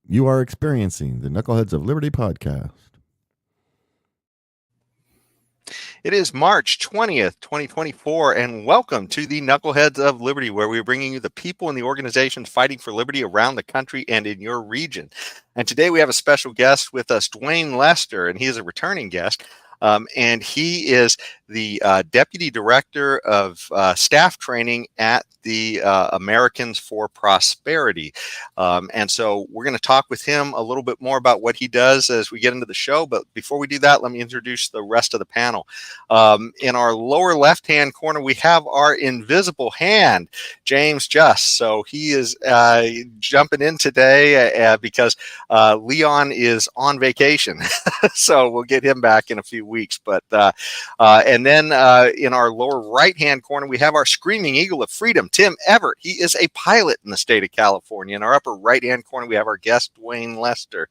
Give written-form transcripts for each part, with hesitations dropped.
You are experiencing the Knuckleheads of Liberty podcast. It is March 20th, 2024, and welcome to the Knuckleheads of Liberty, where we're bringing you the people and the organizations fighting for liberty around the country and in your region. And today we have a special guest with us, Duane Lester, and he is a returning guest. And he is the Deputy Director of Staff Training at the Americans for Prosperity. And so we're going to talk with him a little bit more about what he does as we get into the show. But before we do that, let me introduce the rest of the panel. In our lower left-hand corner, we have our invisible hand, James Just. So he is jumping in today because Leon is on vacation. So we'll get him back in a few weeks. And then in our lower right-hand corner, we have our screaming eagle of freedom, Tim Everett. He is a pilot in the state of California. In our upper right-hand corner, we have our guest, Duane Lester.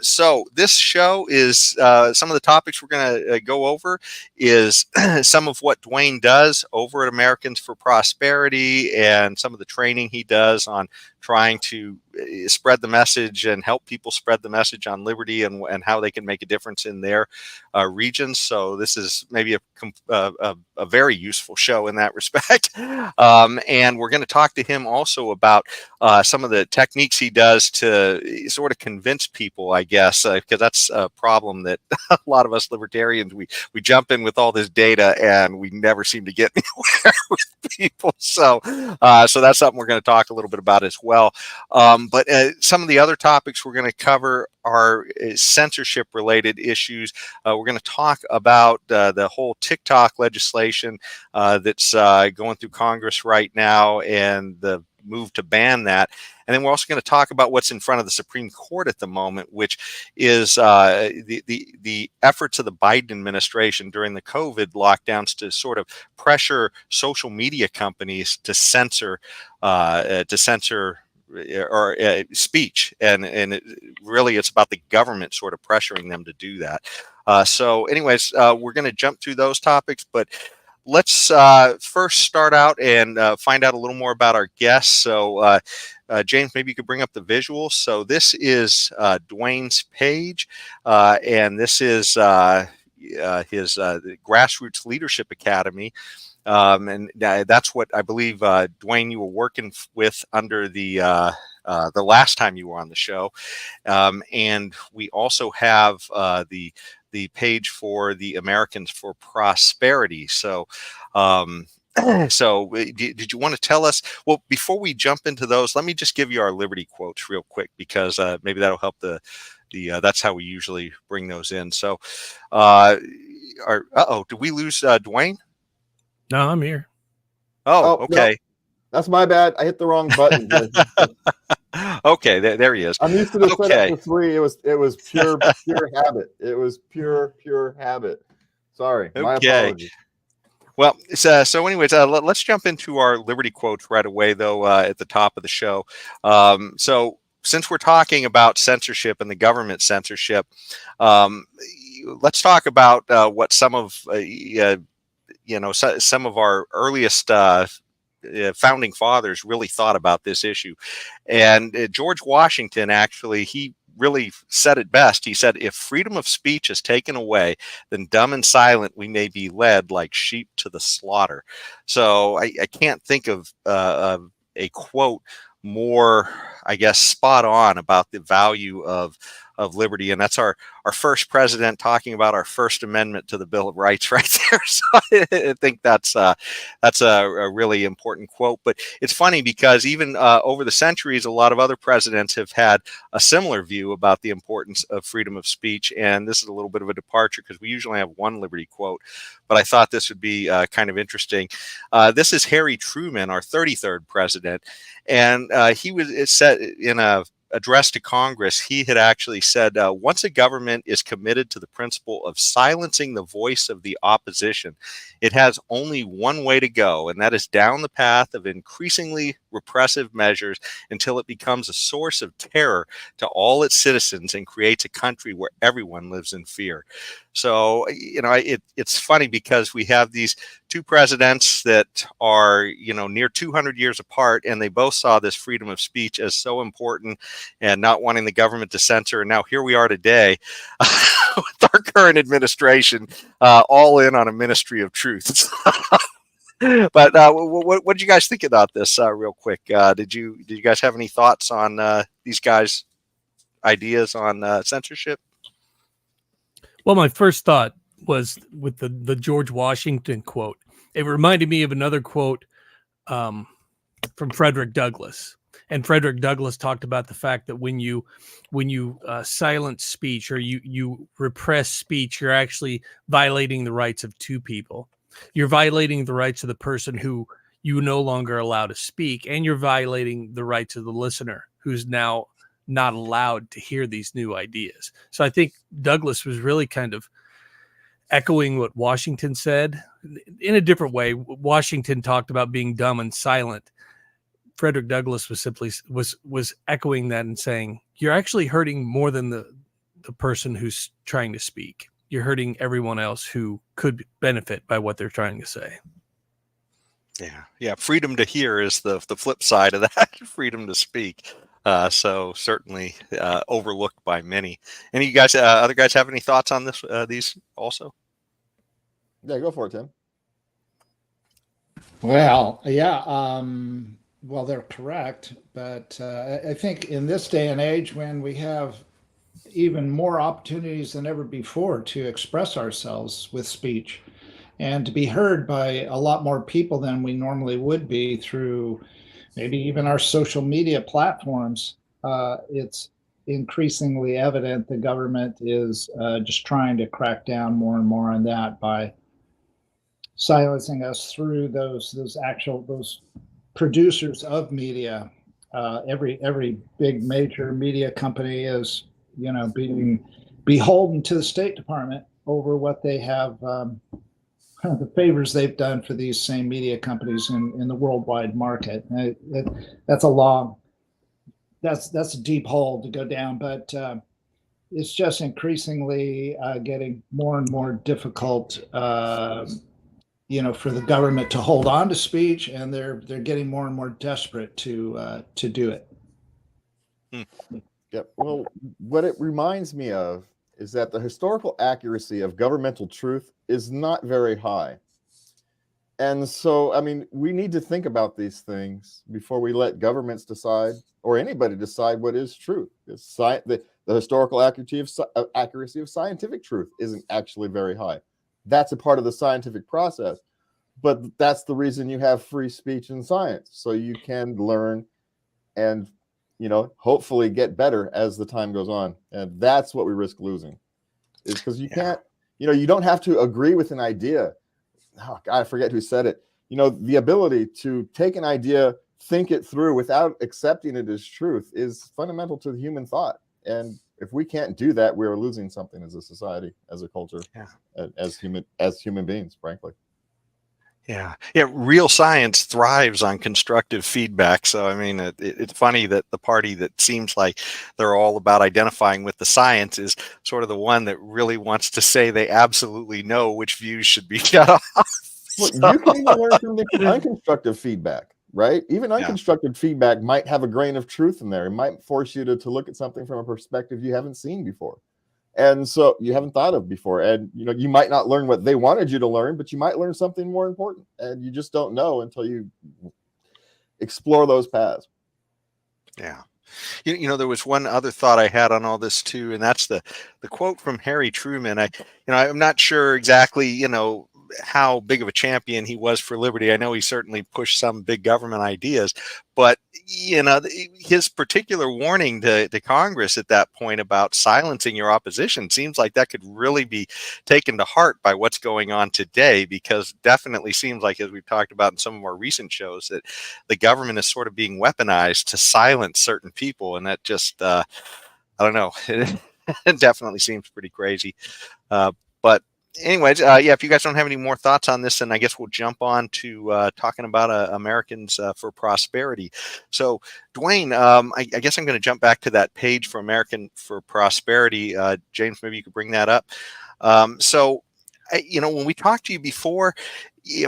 So this show is some of the topics we're going to go over is some of what Duane does over at Americans for Prosperity and some of the training he does on trying to spread the message and help people spread the message on liberty and how they can make a difference in their regions. So this is maybe a very useful show in that respect. And we're going to talk to him also about some of the techniques he does to sort of convince people, I guess, because that's a problem that a lot of us libertarians, we jump in with all this data and we never seem to get anywhere with people. So that's something we're going to talk a little bit about as well. But some of the other topics we're going to cover are censorship related issues. We're going to talk about the whole TikTok legislation that's going through Congress right now and the move to ban that. And then we're also going to talk about what's in front of the Supreme Court at the moment, which is the efforts of the Biden administration during the COVID lockdowns to sort of pressure social media companies to censor speech, and really it's about the government sort of pressuring them to do that. Anyways, we're going to jump through those topics, but let's first start out and find out a little more about our guests. So James, maybe you could bring up the visuals. So this is Duane's page, and this is his Grassroots Leadership Academy. And that's what I believe, Duane, you were working with under the last time you were on the show. And we also have the page for the Americans for Prosperity. So did you want to tell us, well, before we jump into those, let me just give you our Liberty quotes real quick, because maybe that'll help that's how we usually bring those in. So did we lose Duane? No, I'm here. Oh, okay. No, that's my bad. I hit the wrong button. Okay, there he is. I'm used to the setup for 3. It was pure habit. It was pure habit. Sorry, my apologies. Well, so anyways, let's jump into our Liberty quotes right away, though, at the top of the show. So since we're talking about censorship and the government censorship, let's talk about what some of some of our earliest founding fathers really thought about this issue. And George Washington, actually, he really said it best. He said, "If freedom of speech is taken away, then dumb and silent we may be led like sheep to the slaughter." So I can't think of a quote more, I guess, spot on about the value of liberty. And that's our first president talking about our First Amendment to the Bill of Rights right there. So I think that's a really important quote. But it's funny because even over the centuries, a lot of other presidents have had a similar view about the importance of freedom of speech. And this is a little bit of a departure because we usually have one liberty quote, but I thought this would be kind of interesting. This is Harry Truman, our 33rd president. And he was said in a address to Congress, he had actually said, once a government is committed to the principle of silencing the voice of the opposition, it has only one way to go, and that is down the path of increasingly repressive measures until it becomes a source of terror to all its citizens and creates a country where everyone lives in fear. So, it's funny because we have these two presidents that are, near 200 years apart, and they both saw this freedom of speech as so important and not wanting the government to censor. And now here we are today with our current administration all in on a ministry of truth. But what did you guys think about this real quick? Did you guys have any thoughts on these guys' ideas on censorship? Well, my first thought was with the George Washington quote. It reminded me of another quote from Frederick Douglass. And Frederick Douglass talked about the fact that when you silence speech or you repress speech, you're actually violating the rights of two people. You're violating the rights of the person who you no longer allow to speak, and you're violating the rights of the listener who's now not allowed to hear these new ideas. So I think Douglass was really kind of echoing what Washington said in a different way. Washington talked about being dumb and silent. Frederick Douglass was simply was echoing that and saying, you're actually hurting more than the person who's trying to speak. You're hurting everyone else who could benefit by what they're trying to say. Yeah. Freedom to hear is the flip side of that. Freedom to speak. So certainly overlooked by many. Any of you guys, other guys, have any thoughts on this? These also? Yeah, go for it, Tim. Well, yeah. Well, they're correct, but I think in this day and age, when we have even more opportunities than ever before to express ourselves with speech and to be heard by a lot more people than we normally would be through maybe even our social media platforms, it's increasingly evident the government is just trying to crack down more and more on that by silencing us through those producers of media. Every big major media company is, being beholden to the State Department over what they have, the favors they've done for these same media companies in the worldwide market. That's a deep hole to go down, but it's just increasingly getting more and more difficult, for the government to hold on to speech, and they're getting more and more desperate to do it. Yep. Well, what it reminds me of is that the historical accuracy of governmental truth is not very high. And so, I mean, we need to think about these things before we let governments decide or anybody decide what is truth. The historical accuracy of scientific truth isn't actually very high. That's a part of the scientific process. But that's the reason you have free speech in science, so you can learn and hopefully get better as the time goes on. And that's what we risk losing, is because you can't, you don't have to agree with an idea. Oh God, I forget who said it. The ability to take an idea, think it through without accepting it as truth is fundamental to the human thought. And if we can't do that, we're losing something as a society, as a culture, as human beings, frankly. Yeah. Real science thrives on constructive feedback. So, I mean, it's funny that the party that seems like they're all about identifying with the science is sort of the one that really wants to say they absolutely know which views should be shut off. Well, you can even learn from the unconstructive feedback, right? Even unconstructed feedback might have a grain of truth in there. It might force you to look at something from a perspective you haven't seen before. And so you haven't thought of before. And, you might not learn what they wanted you to learn, but you might learn something more important. And you just don't know until you explore those paths. Yeah. There was one other thought I had on all this too, and that's the quote from Harry Truman. I'm not sure exactly, how big of a champion he was for liberty. I know he certainly pushed some big government ideas, but his particular warning to Congress at that point about silencing your opposition seems like that could really be taken to heart by what's going on today, because definitely seems like, as we've talked about in some of our recent shows, that the government is sort of being weaponized to silence certain people. And that just, I don't know, it definitely seems pretty crazy. But anyways, yeah, if you guys don't have any more thoughts on this, then I guess we'll jump on to talking about Americans for Prosperity. So, Duane, I guess I'm going to jump back to that page for American for Prosperity. James, maybe you could bring that up. When we talked to you before,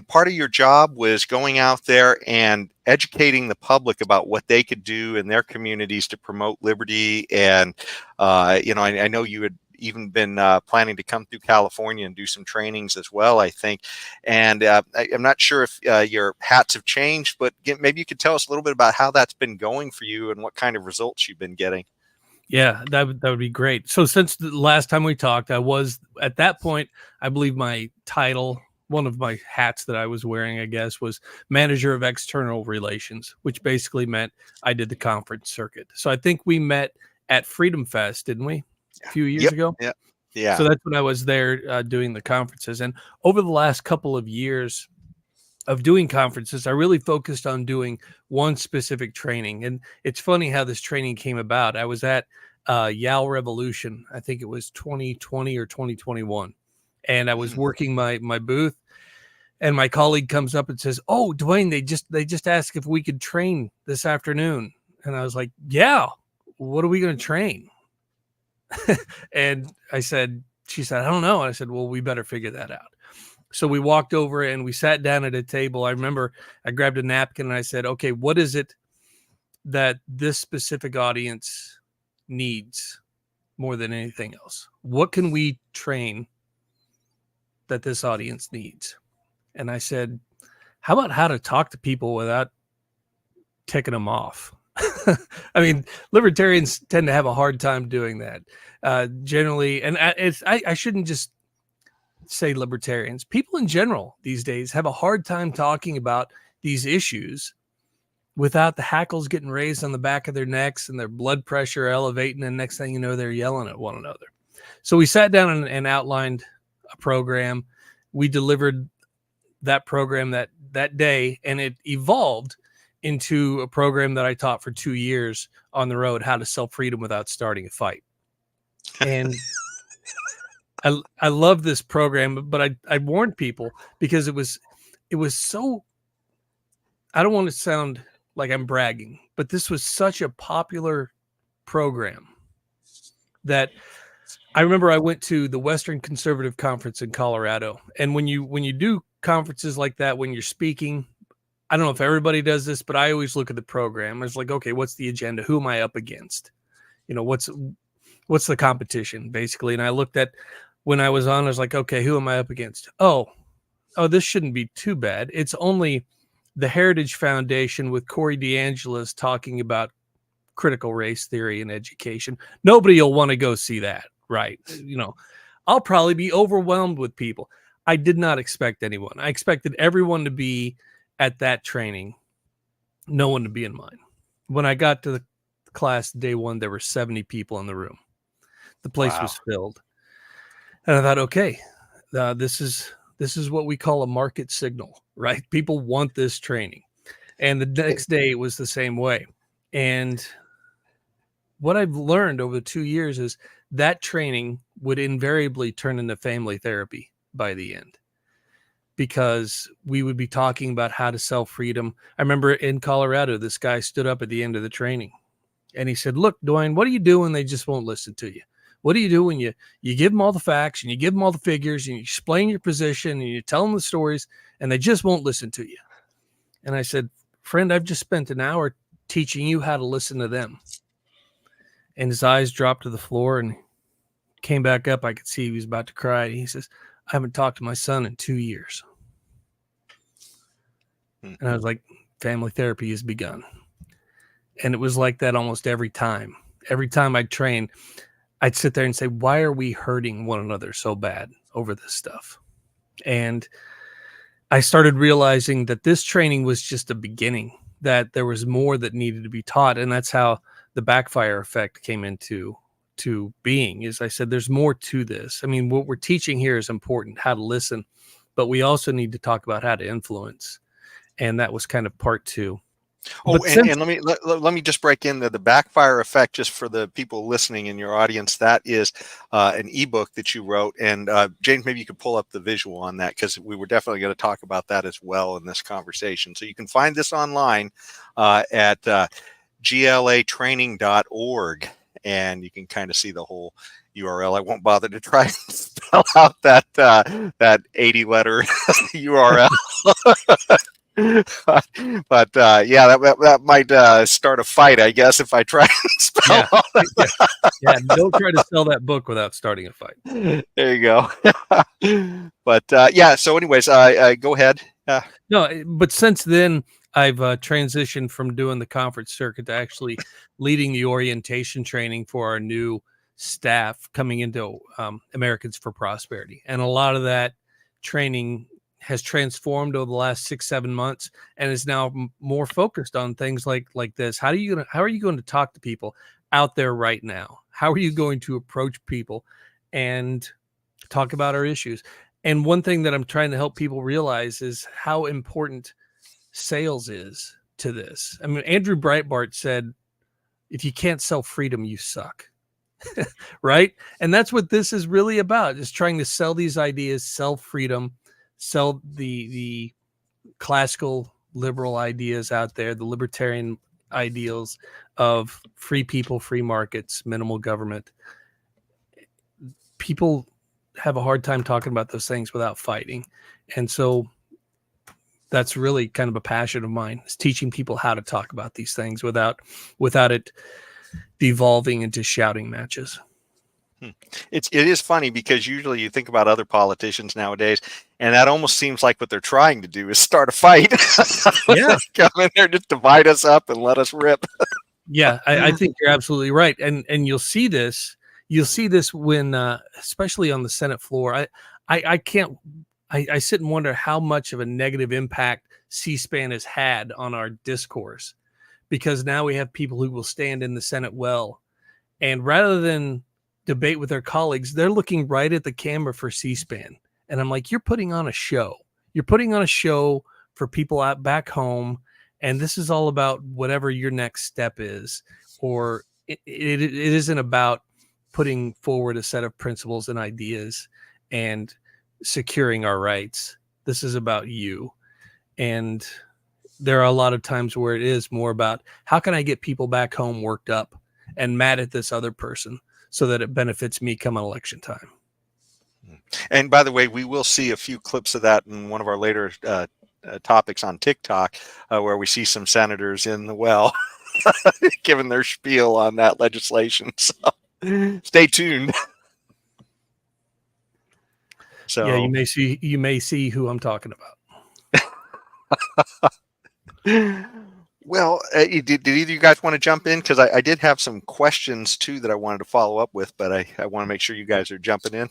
part of your job was going out there and educating the public about what they could do in their communities to promote liberty. And, I know you had even been planning to come through California and do some trainings as well, I think. And I'm not sure if your hats have changed, but maybe you could tell us a little bit about how that's been going for you and what kind of results you've been getting. Yeah, that would be great. So since the last time we talked, I was at that point, I believe my title, one of my hats that I was wearing, I guess, was manager of external relations, which basically meant I did the conference circuit. So I think we met at Freedom Fest, didn't we? A few years ago. Yeah. So that's when I was there doing the conferences. And over the last couple of years of doing conferences, I really focused on doing one specific training. And it's funny how this training came about. I was at Yao Revolution. I think it was 2020 or 2021. And I was working my booth, and my colleague comes up and says, "Oh, Duane, they just asked if we could train this afternoon." And I was like, "Yeah, what are we going to train?" And she said, "I don't know." And I said, "Well, we better figure that out." So we walked over and we sat down at a table. I remember I grabbed a napkin and I said, "Okay, what is it that this specific audience needs more than anything else? What can we train that this audience needs?" And I said, "How about how to talk to people without ticking them off?" I mean, libertarians tend to have a hard time doing that generally. And I shouldn't just say libertarians. People in general these days have a hard time talking about these issues without the hackles getting raised on the back of their necks and their blood pressure elevating. And next thing you know, they're yelling at one another. So we sat down and outlined a program. We delivered that program that day, and it evolved into a program that I taught for 2 years on the road, how to sell freedom without starting a fight. And I love this program, but I warned people because it was so, I don't want to sound like I'm bragging, but this was such a popular program that I remember I went to the Western Conservative Conference in Colorado. And when you do conferences like that, when you're speaking, I don't know if everybody does this, but I always look at the program. It's like, okay, what's the agenda? Who am I up against? What's the competition, basically? And I looked at when I was on, I was like, okay, who am I up against? Oh, this shouldn't be too bad. It's only the Heritage Foundation with Corey DeAngelis talking about critical race theory in education. Nobody will want to go see that, right? I'll probably be overwhelmed with people. I did not expect anyone. I expected everyone to be at that training, no one to be in mine. When I got to the class day one, there were 70 people in the room. The place was filled. And I thought, okay, this is what we call a market signal, right? People want this training. And the next day it was the same way. And what I've learned over the 2 years is that training would invariably turn into family therapy by the end, because we would be talking about how to sell freedom. I remember in Colorado, this guy stood up at the end of the training and he said, "Look, Duane, what do you do when they just won't listen to you? What do you do when you give them all the facts and you give them all the figures and you explain your position and you tell them the stories and they just won't listen to you?" And I said, "Friend, I've just spent an hour teaching you how to listen to them." And his eyes dropped to the floor and came back up. I could see he was about to cry. He says, "I haven't talked to my son in 2 years." And I was like, family therapy has begun. And it was like that almost every time. Every time I'd train, I'd sit there and say, why are we hurting one another so bad over this stuff? And I started realizing that this training was just a beginning, that there was more that needed to be taught. And that's how the backfire effect came into being. Is I said, there's more to this. I mean, what we're teaching here is important, how to listen, but we also need to talk about how to influence. And that was kind of part two. Oh, But and since let me just break in the backfire effect just for the people listening in your audience. That is an ebook that you wrote, and James, maybe you could pull up the visual on that because we were definitely going to talk about that as well in this conversation. So you can find this online at glatraining.org, and you can kind of see the whole URL. I won't bother to try and spell out that 80-letter URL. But yeah, that might start a fight, I guess, if I try and spell yeah, all that. yeah, don't try to sell that book without starting a fight. There you go. But yeah, so anyways, go ahead. No, but since then, I've transitioned from doing the conference circuit to actually leading the orientation training for our new staff coming into Americans for Prosperity. And a lot of that training has transformed over the last 6-7 months and is now more focused on things like this. How are you going to talk to people out there right now? How are you going to approach people and talk about our issues? And one thing that I'm trying to help people realize is how important sales is to this. I mean, Andrew Breitbart said, if you can't sell freedom, you suck. Right? And that's what this is really about, is trying to sell these ideas, sell freedom, sell the classical liberal ideas out there, the libertarian ideals of free people, free markets, minimal government. People have a hard time talking about those things without fighting. And so that's really kind of a passion of mine, is teaching people how to talk about these things without it devolving into shouting matches. It is funny because usually you think about other politicians nowadays, and that almost seems like what they're trying to do is start a fight. Yeah. Come in there, just divide us up and let us rip. Yeah, I think you're absolutely right. And you'll see this when, especially on the Senate floor. I sit and wonder how much of a negative impact C-SPAN has had on our discourse, because now we have people who will stand in the Senate well, and rather than debate with their colleagues, they're looking right at the camera for C-SPAN. And I'm like, you're putting on a show. You're putting on a show for people out back home. And this is all about whatever your next step is, or it isn't about putting forward a set of principles and ideas and securing our rights. This is about you. And there are a lot of times where it is more about, how can I get people back home worked up and mad at this other person so that it benefits me come election time. And by the way, we will see a few clips of that in one of our later topics on TikTok, where we see some senators in the well giving their spiel on that legislation. So stay tuned. So yeah, you may see who I'm talking about. Well, did either of you guys want to jump in? Because I did have some questions too that I wanted to follow up with, but I want to make sure you guys are jumping in.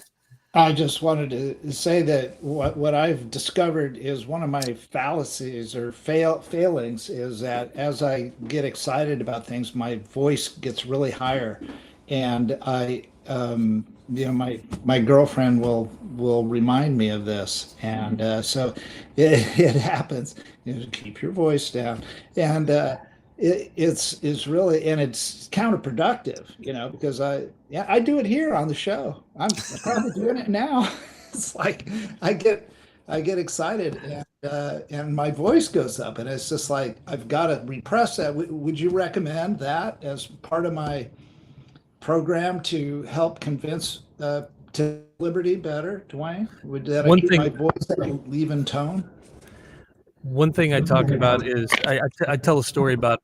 I just wanted to say that what I've discovered is one of my fallacies or failings is that as I get excited about things, my voice gets really higher, and my girlfriend will remind me of this, and so it happens. Keep your voice down, and it's really, and it's counterproductive, because I do it here on the show. I'm probably doing it now. It's like I get excited, and my voice goes up, and it's just like I've got to repress that. Would you recommend that as part of my program to help convince to liberty better, Duane? Would that I keep my voice at an even tone? One thing I talk about is I tell a story about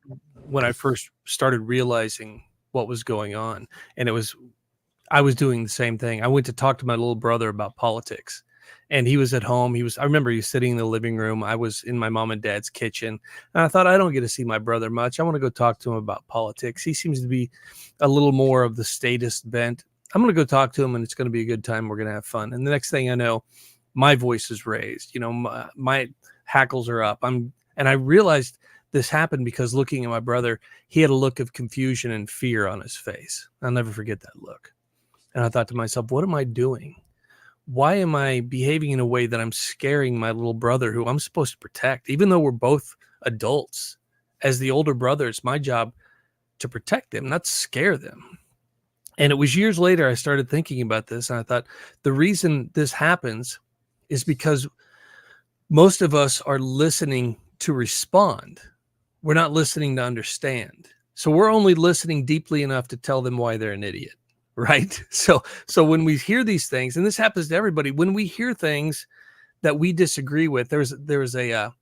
when I first started realizing what was going on, and I was doing the same thing. I went to talk to my little brother about politics, and he was at home. I remember he was sitting in the living room. I was in my mom and dad's kitchen, and I thought, I don't get to see my brother much. I want to go talk to him about politics. He seems to be a little more of the statist bent. I'm going to go talk to him, and it's going to be a good time. We're going to have fun. And the next thing I know, my voice is raised. My hackles are up. And I realized this happened because looking at my brother, he had a look of confusion and fear on his face. I'll never forget that look. And I thought to myself, what am I doing? Why am I behaving in a way that I'm scaring my little brother, who I'm supposed to protect, even though we're both adults? as the older brother, it's my job to protect them, not scare them. And it was years later I started thinking about this, and I thought the reason this happens is because most of us are listening to respond. We're not listening to understand. So we're only listening deeply enough to tell them why they're an idiot, right? So when we hear these things, and this happens to everybody, when we hear things that we disagree with, there was a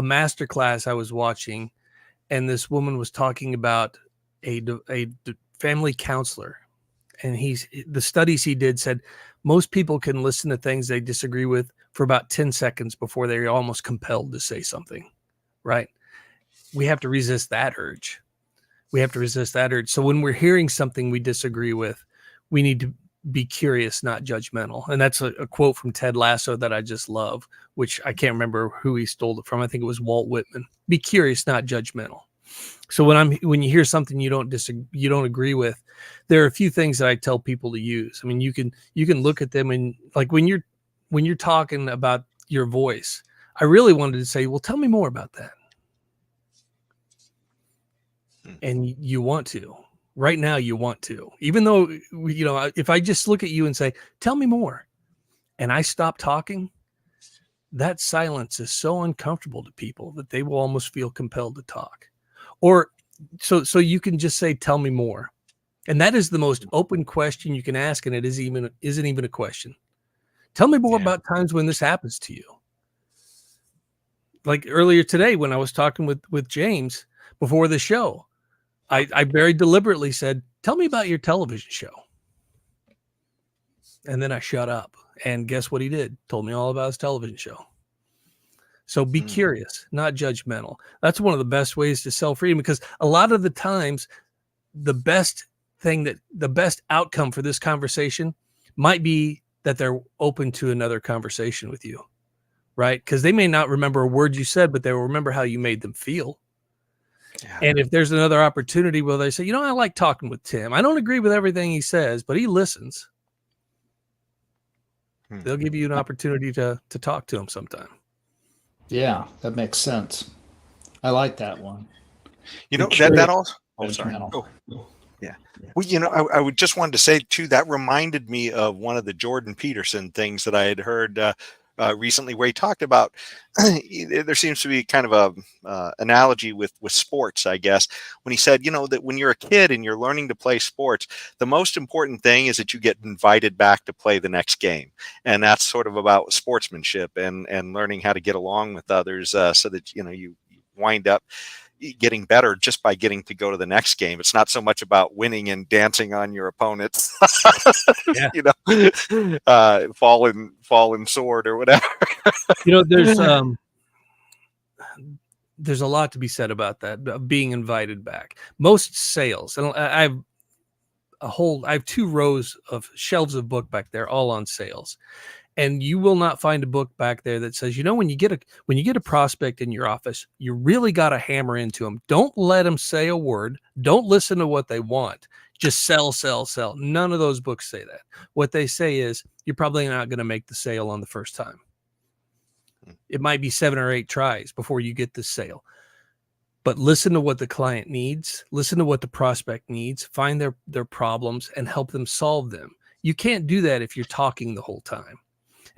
master class I was watching, and this woman was talking about a family counselor, and the studies he did said most people can listen to things they disagree with for about 10 seconds before they're almost compelled to say something, right? We have to resist that urge. So when we're hearing something we disagree with, we need to be curious, not judgmental. And that's a quote from Ted Lasso that I just love, which I can't remember who he stole it from. I think it was Walt Whitman. Be curious, not judgmental. So when you hear something you don't agree with, there are a few things that I tell people to use. I mean, you can look at them, and like when you're talking about your voice, I really wanted to say, well, tell me more about that. And you want to. Right now, you want to. Even though, if I just look at you and say, tell me more, and I stop talking, that silence is so uncomfortable to people that they will almost feel compelled to talk. Or so you can just say, tell me more. And that is the most open question you can ask, and it isn't even a question. Tell me more about times when this happens to you. Like earlier today when I was talking with James before the show, I very deliberately said, tell me about your television show. And then I shut up. And guess what he did? Told me all about his television show. So be curious, not judgmental. That's one of the best ways to sell freedom, because a lot of the times the best outcome for this conversation might be that they're open to another conversation with you, right? Because they may not remember a word you said, but they will remember how you made them feel. Yeah. And if there's another opportunity where they say, I like talking with Tim. I don't agree with everything he says, but he listens. They'll give you an opportunity to talk to him sometime. Yeah, that makes sense. I like that one. That also. Oh, sorry. Oh, yeah. Well, I would just wanted to say too, that reminded me of one of the Jordan Peterson things that I had heard recently, where he talked about there seems to be kind of a analogy with sports, I guess, when he said, that when you're a kid and you're learning to play sports, the most important thing is that you get invited back to play the next game. And that's sort of about sportsmanship and learning how to get along with others so that, you wind up getting better just by getting to go to the next game. It's not so much about winning and dancing on your opponent's, fallen sword or whatever. There's a lot to be said about that, being invited back. Most sales, and I have 2 rows of shelves of book back there, all on sales. And you will not find a book back there that says, when you get a prospect in your office, you really got to hammer into them. Don't let them say a word. Don't listen to what they want. Just sell, sell, sell. None of those books say that. What they say is, you're probably not going to make the sale on the first time. It might be 7 or 8 tries before you get this sale. But listen to what the client needs. Listen to what the prospect needs. Find their problems and help them solve them. You can't do that if you're talking the whole time.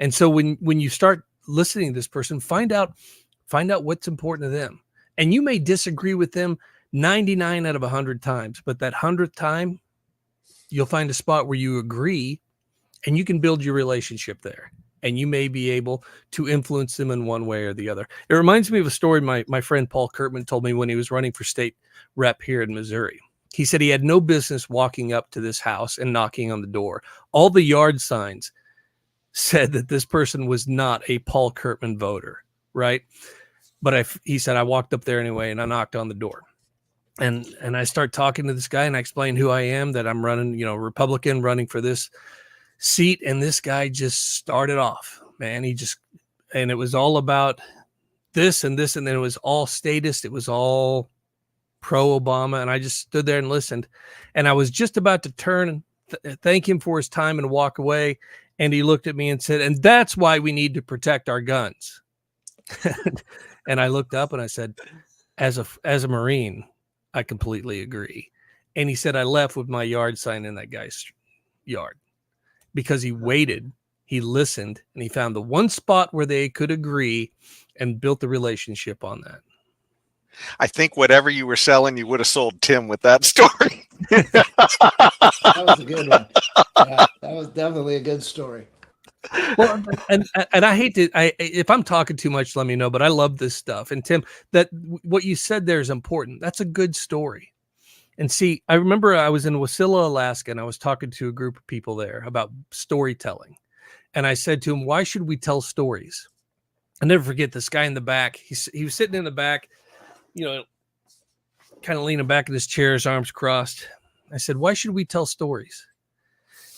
And so when you start listening to this person, find out what's important to them. And you may disagree with them 99 out of 100 times, but that 100th time, you'll find a spot where you agree, and you can build your relationship there. And you may be able to influence them in one way or the other. It reminds me of a story my friend Paul Kurtman told me when he was running for state rep here in Missouri. He said he had no business walking up to this house and knocking on the door. All the yard signs said that this person was not a Paul Kurtman voter, right? But he said, I walked up there anyway, and I knocked on the door. And I start talking to this guy, and I explain who I am, that I'm running, Republican, running for this seat. And this guy just started off, man. And it was all about this and this, and then it was all statist. It was all pro-Obama. And I just stood there and listened. And I was just about to turn and thank him for his time and walk away. And he looked at me and said, and that's why we need to protect our guns. And I looked up and I said, as a Marine, I completely agree. And he said, I left with my yard sign in that guy's yard because he waited, he listened, and he found the one spot where they could agree and built the relationship on that. I think whatever you were selling, you would have sold Tim with that story. That was a good one. Yeah, that was definitely a good story. Well, and I hate to, if I'm talking too much, let me know, but I love this stuff. And Tim, that what you said there is important. That's a good story. And see, I remember I was in Wasilla, Alaska, and I was talking to a group of people there about storytelling. And I said to him, why should we tell stories? I'll never forget this guy in the back. He was sitting in the back, you know, kind of leaning back in his chair, his arms crossed. I said, why should we tell stories?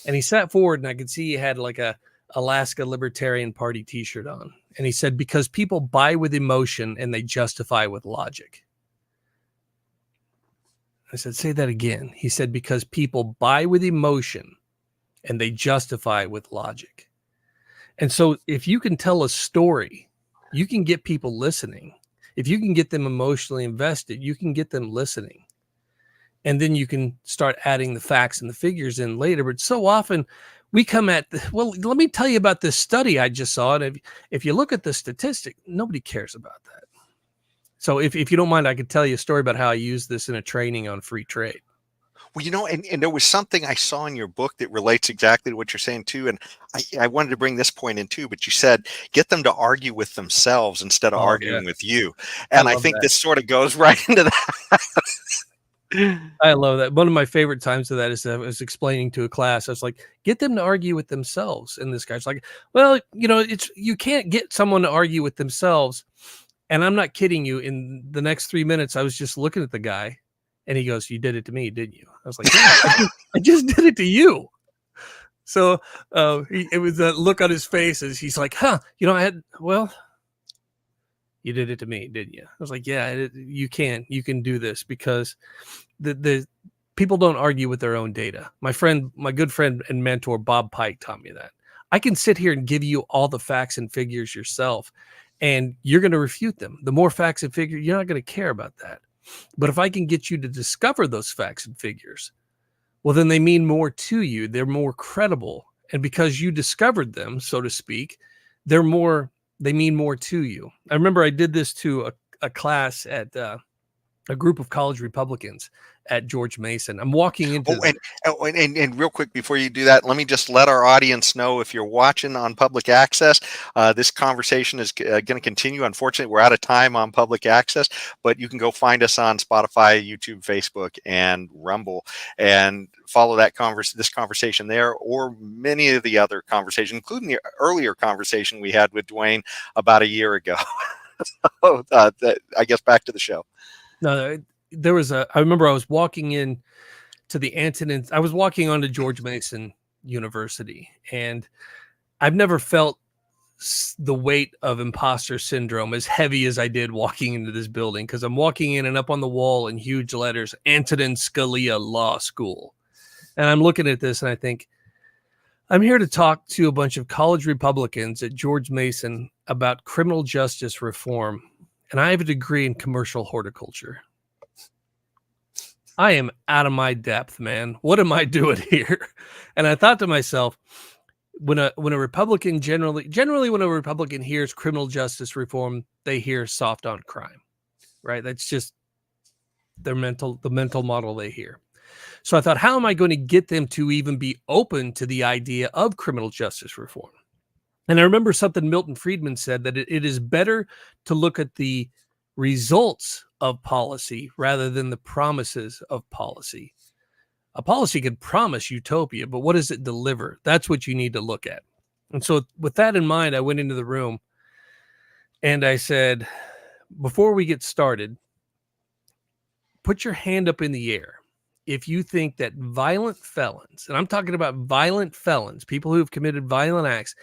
And he sat forward, and I could see he had like a Alaska Libertarian Party t-shirt on. And he said, because people buy with emotion and they justify with logic. I said, say that again. He said, because people buy with emotion and they justify with logic. And so if you can tell a story, you can get people listening. If you can get them emotionally invested, you can get them listening. And then you can start adding the facts and the figures in later. But so often we come at, well, let me tell you about this study I just saw. And if you look at the statistic, nobody cares about that. So if you don't mind, I could tell you a story about how I used this in a training on free trade. Well, you know, and there was something I saw in your book that relates exactly to what you're saying too. And I wanted to bring this point in too, but you said, get them to argue with themselves instead of arguing with you. And I think this sort of goes right into that. I love that. One of my favorite times of that is I was explaining to a class. I was like, get them to argue with themselves. And this guy's like, well, you know, you can't get someone to argue with themselves. And I'm not kidding you. In the next 3 minutes, I was just looking at the guy and he goes, you did it to me, didn't you? I was like, yeah, I just did it to you. So it was a look on his face as he's like, huh, you know, you did it to me, didn't you? I was like, yeah, you can do this because the people don't argue with their own data. My good friend and mentor, Bob Pike, taught me that. I can sit here and give you all the facts and figures yourself, and you're going to refute them. The more facts and figures, you're not going to care about that. But if I can get you to discover those facts and figures, well, then they mean more to you. They're more credible. And because you discovered them, so to speak, they mean more to you. I remember I did this to a class at a group of college Republicans at George Mason. I'm walking into and real quick before you do that, let me just let our audience know, if you're watching on public access, this conversation is going to continue. Unfortunately, we're out of time on public access, but you can go find us on Spotify, YouTube, Facebook, and Rumble, and follow this conversation there, or many of the other conversations, including the earlier conversation we had with Duane about a year ago. So, I guess back to the show. No, I remember I was walking in to the Antonin. I was walking onto George Mason University, and I've never felt the weight of imposter syndrome as heavy as I did walking into this building, because I'm walking in and up on the wall in huge letters, Antonin Scalia Law School. And I'm looking at this and I think, I'm here to talk to a bunch of college Republicans at George Mason about criminal justice reform. And I have a degree in commercial horticulture. I am out of my depth, man. What am I doing here? And I thought to myself, when a Republican generally when a Republican hears criminal justice reform, they hear soft on crime, right? That's just the mental model they hear. So I thought, how am I going to get them to even be open to the idea of criminal justice reform? And I remember something Milton Friedman said, that it is better to look at the results of policy rather than the promises of policy. A policy could promise utopia, but what does it deliver? That's what you need to look at. And so with that in mind, I went into the room and I said, before we get started, put your hand up in the air if you think that violent felons, and I'm talking about violent felons, people who have committed violent acts,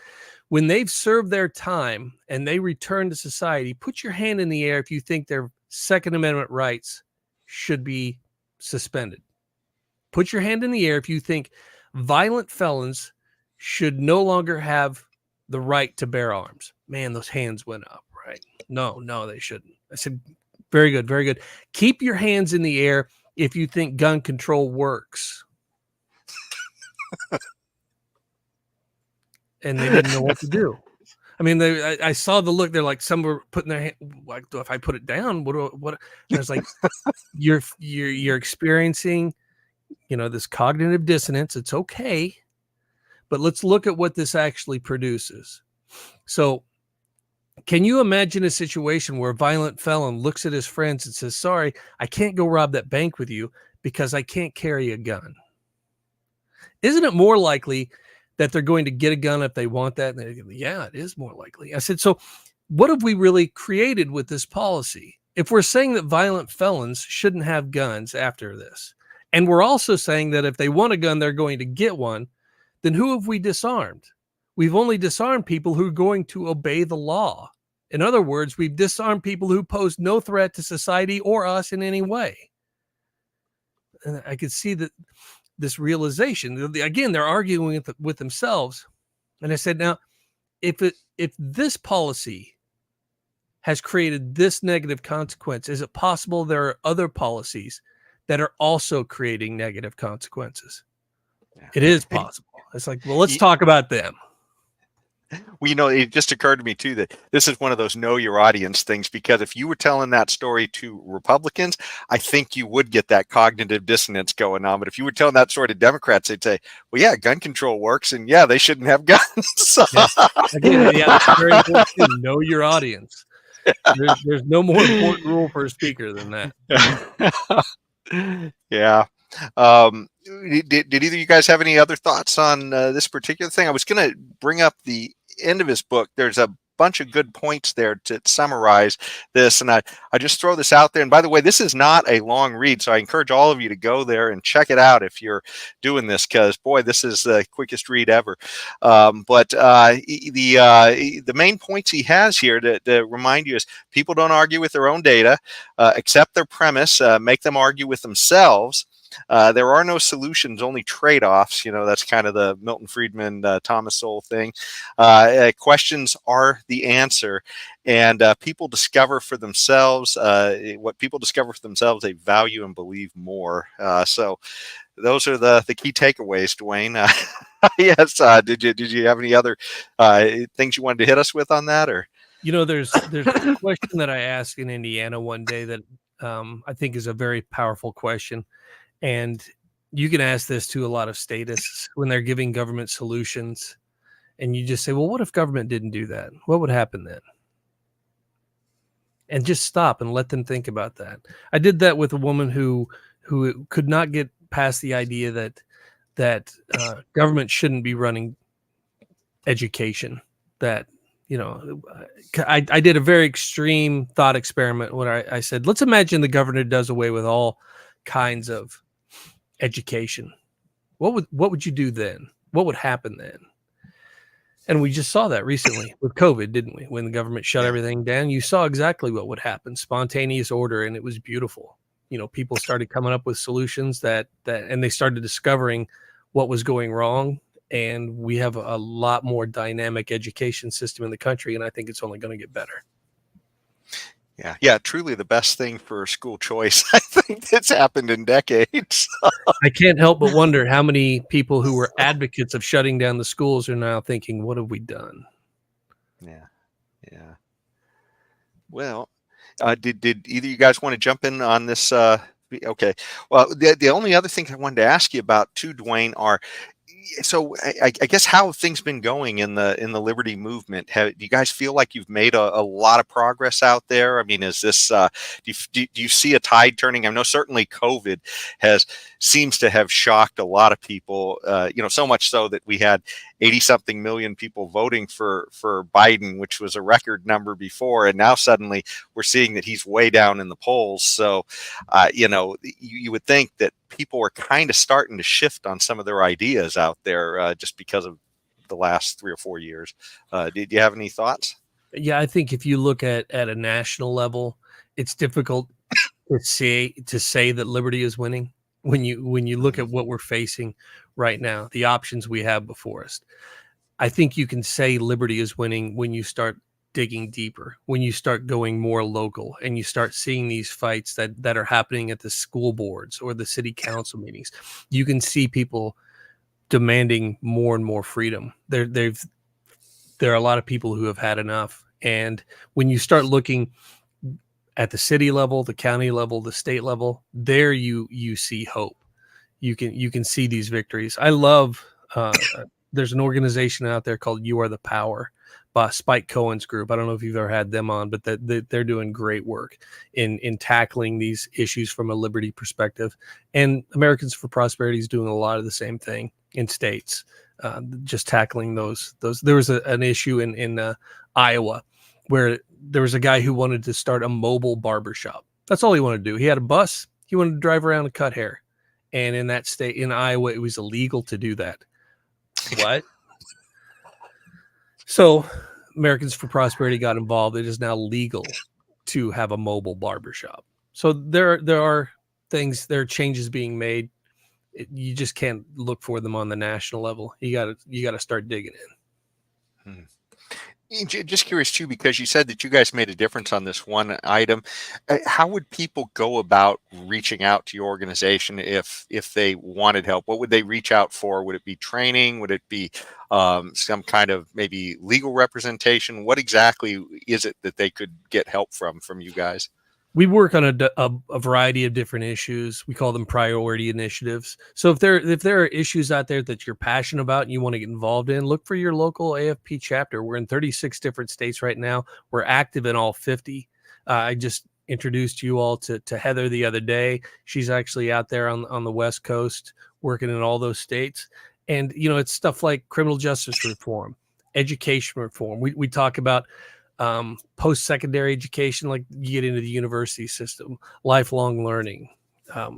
when they've served their time and they return to society, put your hand in the air if you think their Second Amendment rights should be suspended. Put your hand in the air if you think violent felons should no longer have the right to bear arms. Man, those hands went up, right? No, they shouldn't. I said, Very good. Very good. Keep your hands in the air if you think gun control works. And they didn't know what to do. I mean, I saw the look. They're like, some were putting their hand. Like, if I put it down, what? And I was like, you're experiencing, this cognitive dissonance. It's okay, but let's look at what this actually produces. So, can you imagine a situation where a violent felon looks at his friends and says, "Sorry, I can't go rob that bank with you because I can't carry a gun"? Isn't it more likely that they're going to get a gun if they want that? And they go, yeah, it is more likely. I said, so what have we really created with this policy? If we're saying that violent felons shouldn't have guns after this, and we're also saying that if they want a gun, they're going to get one, then who have we disarmed? We've only disarmed people who are going to obey the law. In other words, we've disarmed people who pose no threat to society or us in any way. And I could see that this realization. Again, they're arguing with themselves. And I said, now, if this policy has created this negative consequence, is it possible there are other policies that are also creating negative consequences? Yeah. It is possible. It's like, well, let's talk about them. Well, it just occurred to me too that this is one of those know your audience things, because if you were telling that story to Republicans, I think you would get that cognitive dissonance going on. But if you were telling that story to Democrats, they'd say, well, yeah, gun control works, and yeah, they shouldn't have guns. Again, it's very important to know your audience. There's no more important rule for a speaker than that. Yeah. Did either of you guys have any other thoughts on this particular thing? I was going to bring up the end of his book. There's a bunch of good points there to summarize this, and I just throw this out there. And by the way, this is not a long read, so I encourage all of you to go there and check it out if you're doing this, because boy, this is the quickest read ever. But the main points he has here to remind you is people don't argue with their own data, accept their premise, make them argue with themselves. There are no solutions, only trade-offs. That's kind of the Milton Friedman, Thomas Sowell thing. Questions are the answer, and people discover for themselves what people discover for themselves they value and believe more. So those are the key takeaways, Duane. Yes. Did you have any other things you wanted to hit us with on that, or? There's a question that I asked in Indiana one day that I think is a very powerful question. And you can ask this to a lot of statists when they're giving government solutions. And you just say, well, what if government didn't do that? What would happen then? And just stop and let them think about that. I did that with a woman who could not get past the idea that government shouldn't be running education. That, I did a very extreme thought experiment where I said, let's imagine the governor does away with all kinds of education. What would you do then? What would happen then? And we just saw that recently with COVID, didn't we? When the government shut everything down, you saw exactly what would happen. Spontaneous order, and it was beautiful. People started coming up with solutions that and they started discovering what was going wrong. And we have a lot more dynamic education system in the country, and I think it's only going to get better. Yeah, truly the best thing for school choice, I think, that's happened in decades. I can't help but wonder how many people who were advocates of shutting down the schools are now thinking, what have we done? Yeah. Well, did either of you guys want to jump in on this? Okay. Well, the only other thing I wanted to ask you about too, Duane, are so I guess how have things been going in the liberty movement? Do you guys feel like you've made a lot of progress out there? I mean, is this do you see a tide turning? I know certainly COVID seems to have shocked a lot of people. So much so that we had 80-something million people voting for Biden, which was a record number before, and now suddenly we're seeing that he's way down in the polls. So, you would think that people are kind of starting to shift on some of their ideas out there just because of the last 3 or 4 years. Did you have any thoughts? Yeah, I think if you look at a national level, it's difficult to say that liberty is winning when you look at what we're facing right now, the options we have before us. I think you can say liberty is winning when you start digging deeper, when you start going more local and you start seeing these fights that are happening at the school boards or the city council meetings, you can see people demanding more and more freedom. There are a lot of people who have had enough. And when you start looking at the city level, the county level, the state level, there you see hope. You can see these victories. I love there's an organization out there called You Are the Power by Spike Cohen's group. I don't know if you've ever had them on, but they're doing great work in tackling these issues from a liberty perspective. And Americans for Prosperity is doing a lot of the same thing in states, just tackling those. There was an issue in Iowa where there was a guy who wanted to start a mobile barbershop. That's all he wanted to do. He had a bus. He wanted to drive around and cut hair. And in that state, in Iowa, it was illegal to do that. What? So Americans for Prosperity got involved. It is now legal to have a mobile barbershop. So there are things, there are changes being made. You just can't look for them on the national level. You got to start digging in. Just curious too, because you said that you guys made a difference on this one item. How would people go about reaching out to your organization if they wanted help? What would they reach out for? Would it be training? Would it be some kind of maybe legal representation? What exactly is it that they could get help from you guys? We work on a variety of different issues. We call them priority initiatives. So if there are issues out there that you're passionate about and you want to get involved in, look for your local AFP chapter. We're in 36 different states right now. We're active in all 50. I just introduced you all to Heather the other day. She's actually out there on the West Coast working in all those states. And, it's stuff like criminal justice reform, education reform. We talk about post-secondary education, like you get into the university system, lifelong learning.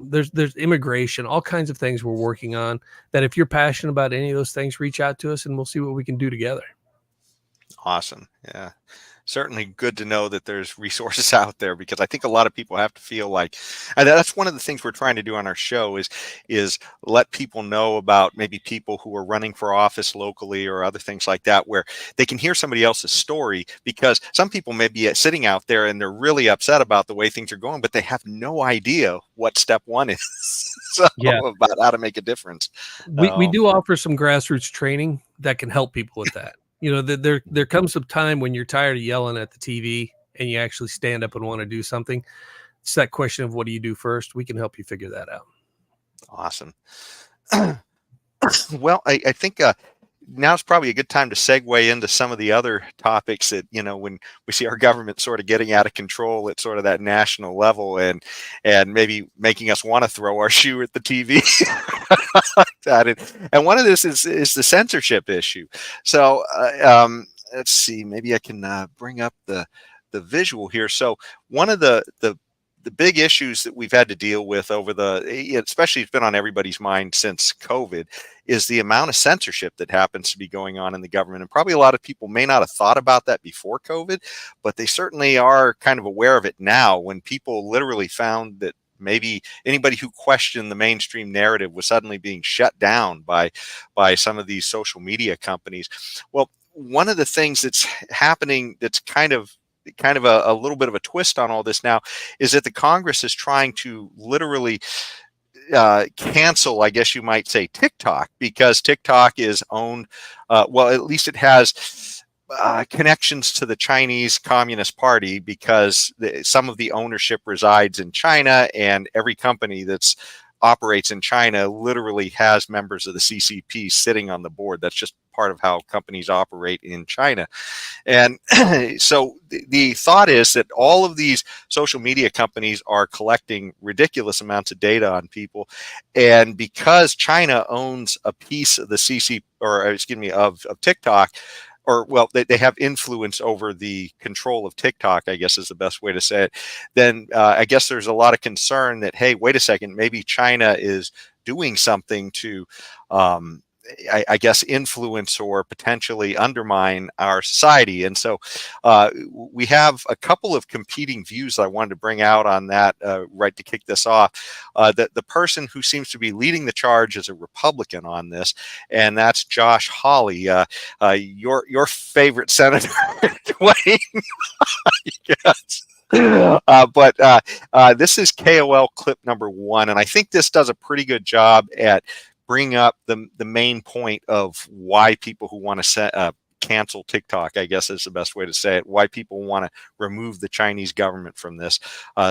There's immigration, all kinds of things we're working on that if you're passionate about any of those things, reach out to us and we'll see what we can do together. Awesome. Yeah. Certainly good to know that there's resources out there, because I think a lot of people have to feel like, and that's one of the things we're trying to do on our show is let people know about maybe people who are running for office locally or other things like that, where they can hear somebody else's story, because some people may be sitting out there and they're really upset about the way things are going, but they have no idea what step one is. So about how to make a difference. We do offer some grassroots training that can help people with that. There comes a time when you're tired of yelling at the TV and you actually stand up and want to do something. It's that question of what do you do first? We can help you figure that out. Awesome. Well, I think now's probably a good time to segue into some of the other topics that, when we see our government sort of getting out of control at sort of that national level and maybe making us want to throw our shoe at the TV. And one of this is the censorship issue. So let's see, maybe I can bring up the visual here. So one of the big issues that we've had to deal with especially it's been on everybody's mind since COVID, is the amount of censorship that happens to be going on in the government. And probably a lot of people may not have thought about that before COVID, but they certainly are kind of aware of it now, when people literally found that maybe anybody who questioned the mainstream narrative was suddenly being shut down by some of these social media companies. Well, one of the things that's happening that's kind of a little bit of a twist on all this now is that the Congress is trying to literally cancel, I guess you might say, TikTok, because TikTok is owned, well, at least it has connections to the Chinese Communist Party, because some of the ownership resides in China, and every company that's operates in China literally has members of the CCP sitting on the board. That's just part of how companies operate in China. And so the thought is that all of these social media companies are collecting ridiculous amounts of data on people. And because China owns a piece of the of TikTok, or well, they have influence over the control of TikTok, I guess is the best way to say it, then I guess there's a lot of concern that, hey, wait a second, maybe China is doing something to, I guess, influence or potentially undermine our society. And so we have a couple of competing views I wanted to bring out on that right to kick this off. The person who seems to be leading the charge is a Republican on this, and that's Josh Hawley, your favorite senator, Duane. Yes. This is KOL clip number 1, and I think this does a pretty good job at bringing up the main point of why people who want to cancel TikTok, I guess is the best way to say it, why people want to remove the Chinese government from this.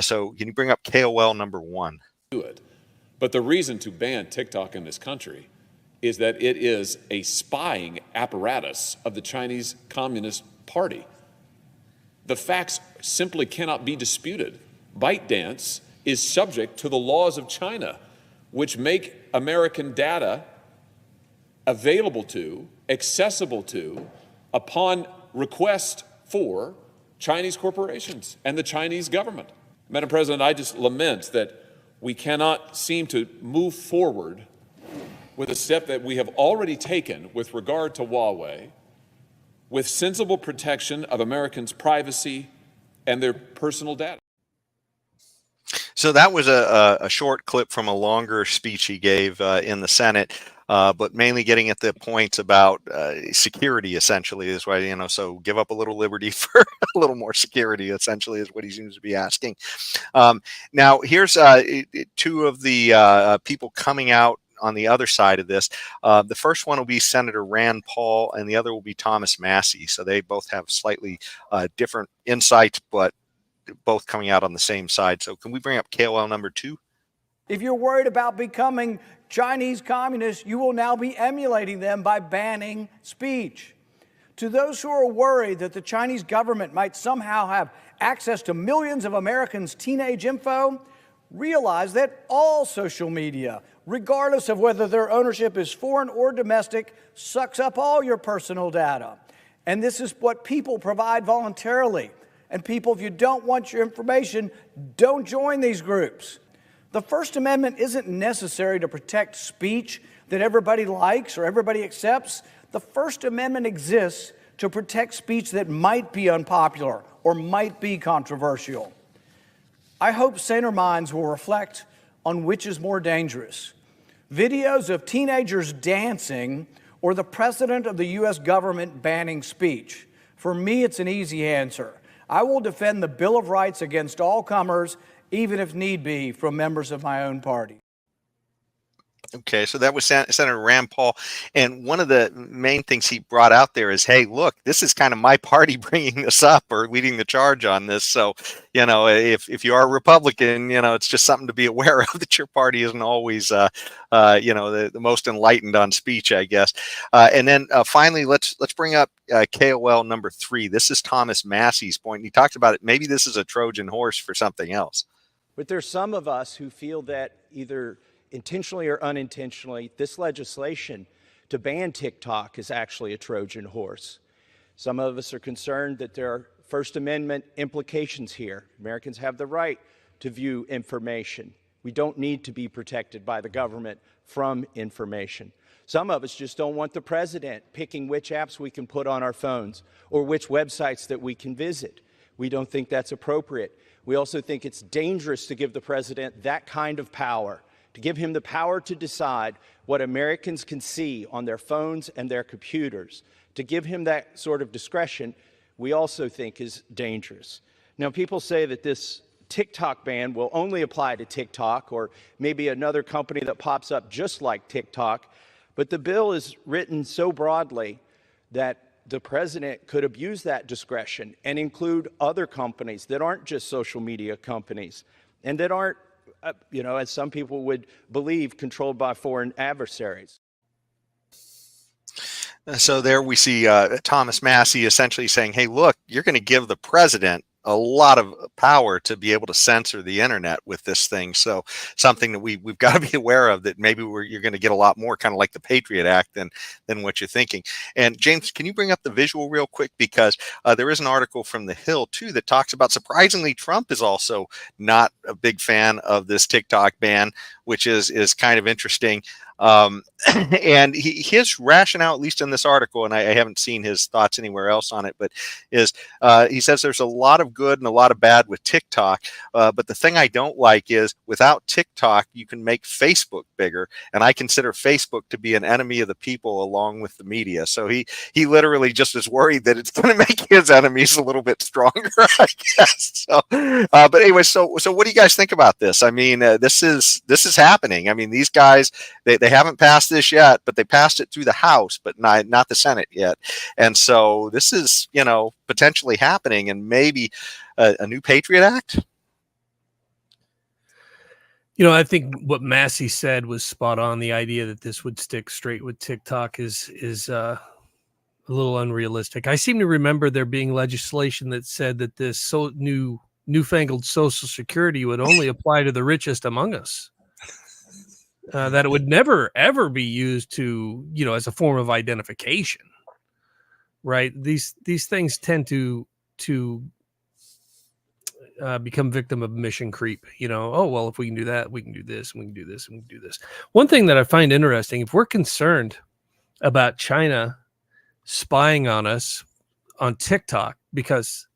So can you bring up KOL number 1? Do it. But the reason to ban TikTok in this country is that it is a spying apparatus of the Chinese Communist Party. The facts simply cannot be disputed. ByteDance is subject to the laws of China, which make American data available to, accessible to, upon request for Chinese corporations and the Chinese government. Madam President, I just lament that we cannot seem to move forward with a step that we have already taken with regard to Huawei, with sensible protection of Americans' privacy and their personal data. So that was a short clip from a longer speech he gave in the Senate, but mainly getting at the points about security, essentially, is why, so give up a little liberty for a little more security, essentially, is what he seems to be asking. Now, here's 2 of the people coming out on the other side of this. The first one will be Senator Rand Paul, and the other will be Thomas Massie. So they both have slightly different insights, but both coming out on the same side. So can we bring up KOL number 2? If you're worried about becoming Chinese communists, you will now be emulating them by banning speech. To those who are worried that the Chinese government might somehow have access to millions of Americans' teenage info, realize that all social media, regardless of whether their ownership is foreign or domestic, sucks up all your personal data. And this is what people provide voluntarily. And people, if you don't want your information, don't join these groups. The First Amendment isn't necessary to protect speech that everybody likes or everybody accepts. The First Amendment exists to protect speech that might be unpopular or might be controversial. I hope saner minds will reflect on which is more dangerous: videos of teenagers dancing or the president of the U.S. government banning speech. For me, it's an easy answer. I will defend the Bill of Rights against all comers, even if need be, from members of my own party. Okay, so that was Senator Rand Paul, and one of the main things he brought out there is, hey, look, this is kind of my party bringing this up or leading the charge on this. So, if you are a Republican, it's just something to be aware of, that your party isn't always, the most enlightened on speech, I guess. And then finally, let's bring up KOL number 3. This is Thomas Massie's point. He talked about it. Maybe this is a Trojan horse for something else. But there's some of us who feel that either intentionally or unintentionally, this legislation to ban TikTok is actually a Trojan horse. Some of us are concerned that there are First Amendment implications here. Americans have the right to view information. We don't need to be protected by the government from information. Some of us just don't want the president picking which apps we can put on our phones or which websites that we can visit. We don't think that's appropriate. We also think it's dangerous to give the president that kind of power, to give him the power to decide what Americans can see on their phones and their computers. To give him that sort of discretion, we also think is dangerous. Now, people say that this TikTok ban will only apply to TikTok or maybe another company that pops up just like TikTok, but the bill is written so broadly that the president could abuse that discretion and include other companies that aren't just social media companies and that aren't, as some people would believe, controlled by foreign adversaries. So there we see Thomas Massie essentially saying, hey, look, you're going to give the president a lot of power to be able to censor the internet with this thing. So something that we've got to be aware of, that maybe you're going to get a lot more kind of like the Patriot Act than what you're thinking. And James, can you bring up the visual real quick? Because there is an article from The Hill too that talks about, surprisingly, Trump is also not a big fan of this TikTok ban, which is kind of interesting. And his rationale, at least in this article, and I haven't seen his thoughts anywhere else on it, but is he says there's a lot of good and a lot of bad with TikTok. But the thing I don't like is without TikTok, you can make Facebook bigger. And I consider Facebook to be an enemy of the people along with the media. So he literally just is worried that it's going to make his enemies a little bit stronger, I guess. So, but anyway, so what do you guys think about this? I mean, this is happening. I mean, these guys, they haven't passed this yet, but they passed it through the House, but not the Senate yet. And so this is, potentially happening, and maybe a new Patriot Act. I think what Massey said was spot on. The idea that this would stick straight with TikTok is a little unrealistic. I seem to remember there being legislation that said that this newfangled Social Security would only apply to the richest among us. That it would never ever be used to, as a form of identification, right? These things tend to become victim of mission creep. Oh well, if we can do that, we can do this, and we can do this, and we can do this. One thing that I find interesting, if we're concerned about China spying on us on TikTok, because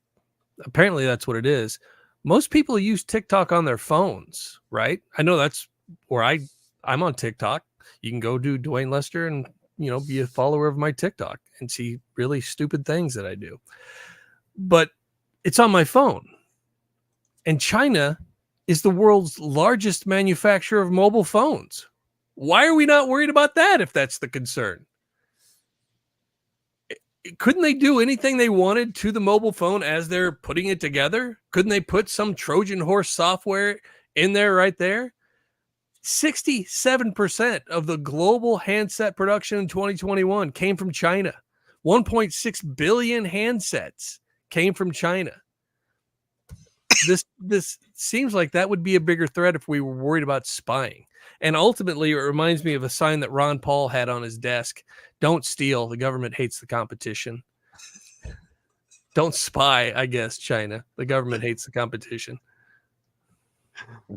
apparently that's what it is. Most people use TikTok on their phones, right? I know that's where I'm on TikTok. You can go do Duane Lester and, be a follower of my TikTok and see really stupid things that I do. But it's on my phone. And China is the world's largest manufacturer of mobile phones. Why are we not worried about that if that's the concern? Couldn't they do anything they wanted to the mobile phone as they're putting it together? Couldn't they put some Trojan horse software in there right there? 67% of the global handset production in 2021 came from China. 1.6 billion handsets came from China. This seems like that would be a bigger threat if we were worried about spying. And ultimately, it reminds me of a sign that Ron Paul had on his desk. Don't steal. The government hates the competition. Don't spy, I guess, China. The government hates the competition.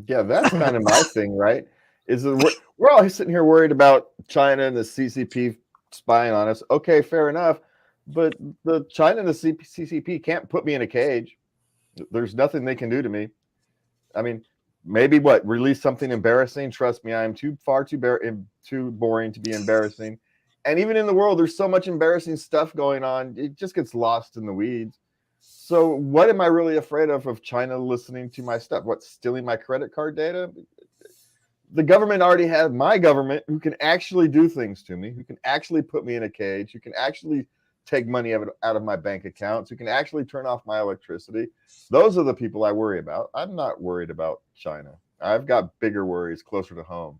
Yeah, that's kind of my thing, right? Is that we're all sitting here worried about China and the CCP spying on us. Okay, fair enough. But the China and the CCP can't put me in a cage. There's nothing they can do to me. I mean, maybe release something embarrassing. Trust me, I am too boring to be embarrassing. And even in the world, there's so much embarrassing stuff going on. It just gets lost in the weeds. So what am I really afraid of China listening to my stuff? What, stealing my credit card data? The government already has my government who can actually do things to me, who can actually put me in a cage, who can actually take money out of my bank accounts, who can actually turn off my electricity. Those are the people I worry about. I'm not worried about China. I've got bigger worries closer to home.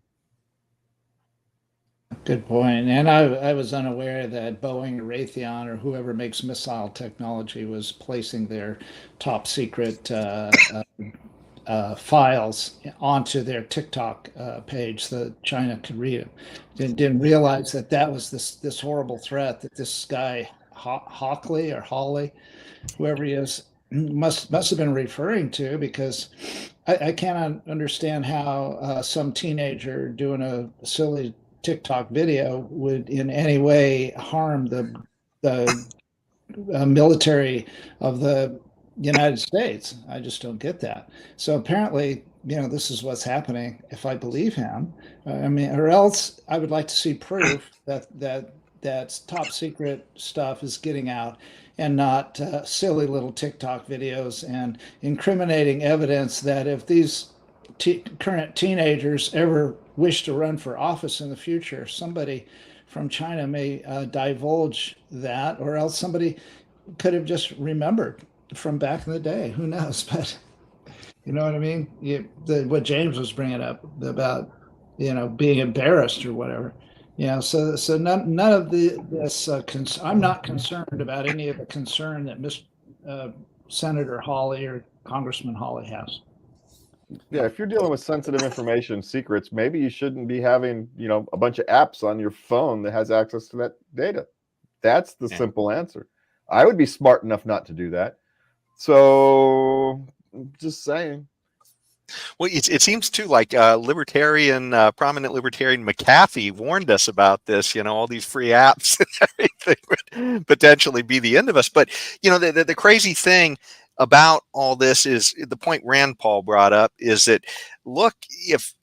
Good point. And I was unaware that Boeing or Raytheon or whoever makes missile technology was placing their top secret files onto their TikTok page so that China could read them. Didn't realize that was this horrible threat that this guy Hockley or Hawley, whoever he is, must have been referring to, because I cannot understand how some teenager doing a silly TikTok video would in any way harm the military of the United States. I just don't get that. So apparently, this is what's happening, if I believe him. Or else I would like to see proof that top secret stuff is getting out, and not silly little TikTok videos and incriminating evidence that if these current teenagers ever wish to run for office in the future, somebody from China may divulge that, or else somebody could have just remembered from back in the day. Who knows? But you know what I mean? What James was bringing up about, being embarrassed or whatever. So none of this. I'm not concerned about any of the concern that Senator Hawley or Congressman Hawley has. Yeah, if you're dealing with sensitive information, secrets, maybe you shouldn't be having, a bunch of apps on your phone that has access to that data. That's the simple answer. I would be smart enough not to do that. So, just saying. Well, it seems too like prominent libertarian McAfee warned us about this. All these free apps and everything would potentially be the end of us. But the crazy thing about all this is the point Rand Paul brought up is that look,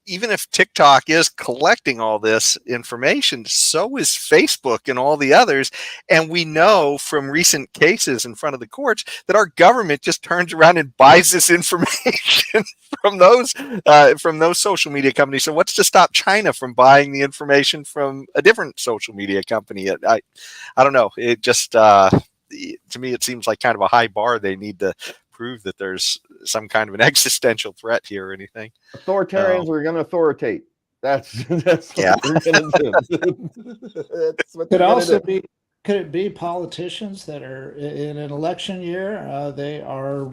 even if TikTok is collecting all this information, so is Facebook and all the others. And we know from recent cases in front of the courts that our government just turns around and buys this information from those social media companies. So what's to stop China from buying the information from a different social media company? I don't know. It just to me, it seems like kind of a high bar. They need to prove that there's some kind of an existential threat here or anything. Authoritarians are going to authoritate. That's what they're going to do. That's what Could they're also do. could it be politicians that are in an election year? They are,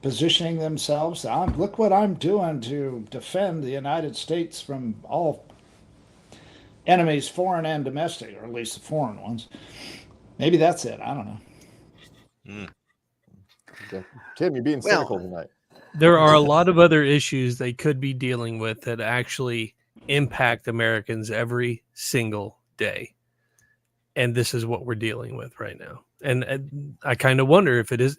positioning themselves. Look what I'm doing to defend the United States from all enemies, foreign and domestic, or at least the foreign ones. Maybe that's it. I don't know. Tim, you're being cynical tonight. There are a lot of other issues they could be dealing with that actually impact Americans every single day. And this is what we're dealing with right now. And I kind of wonder if it is.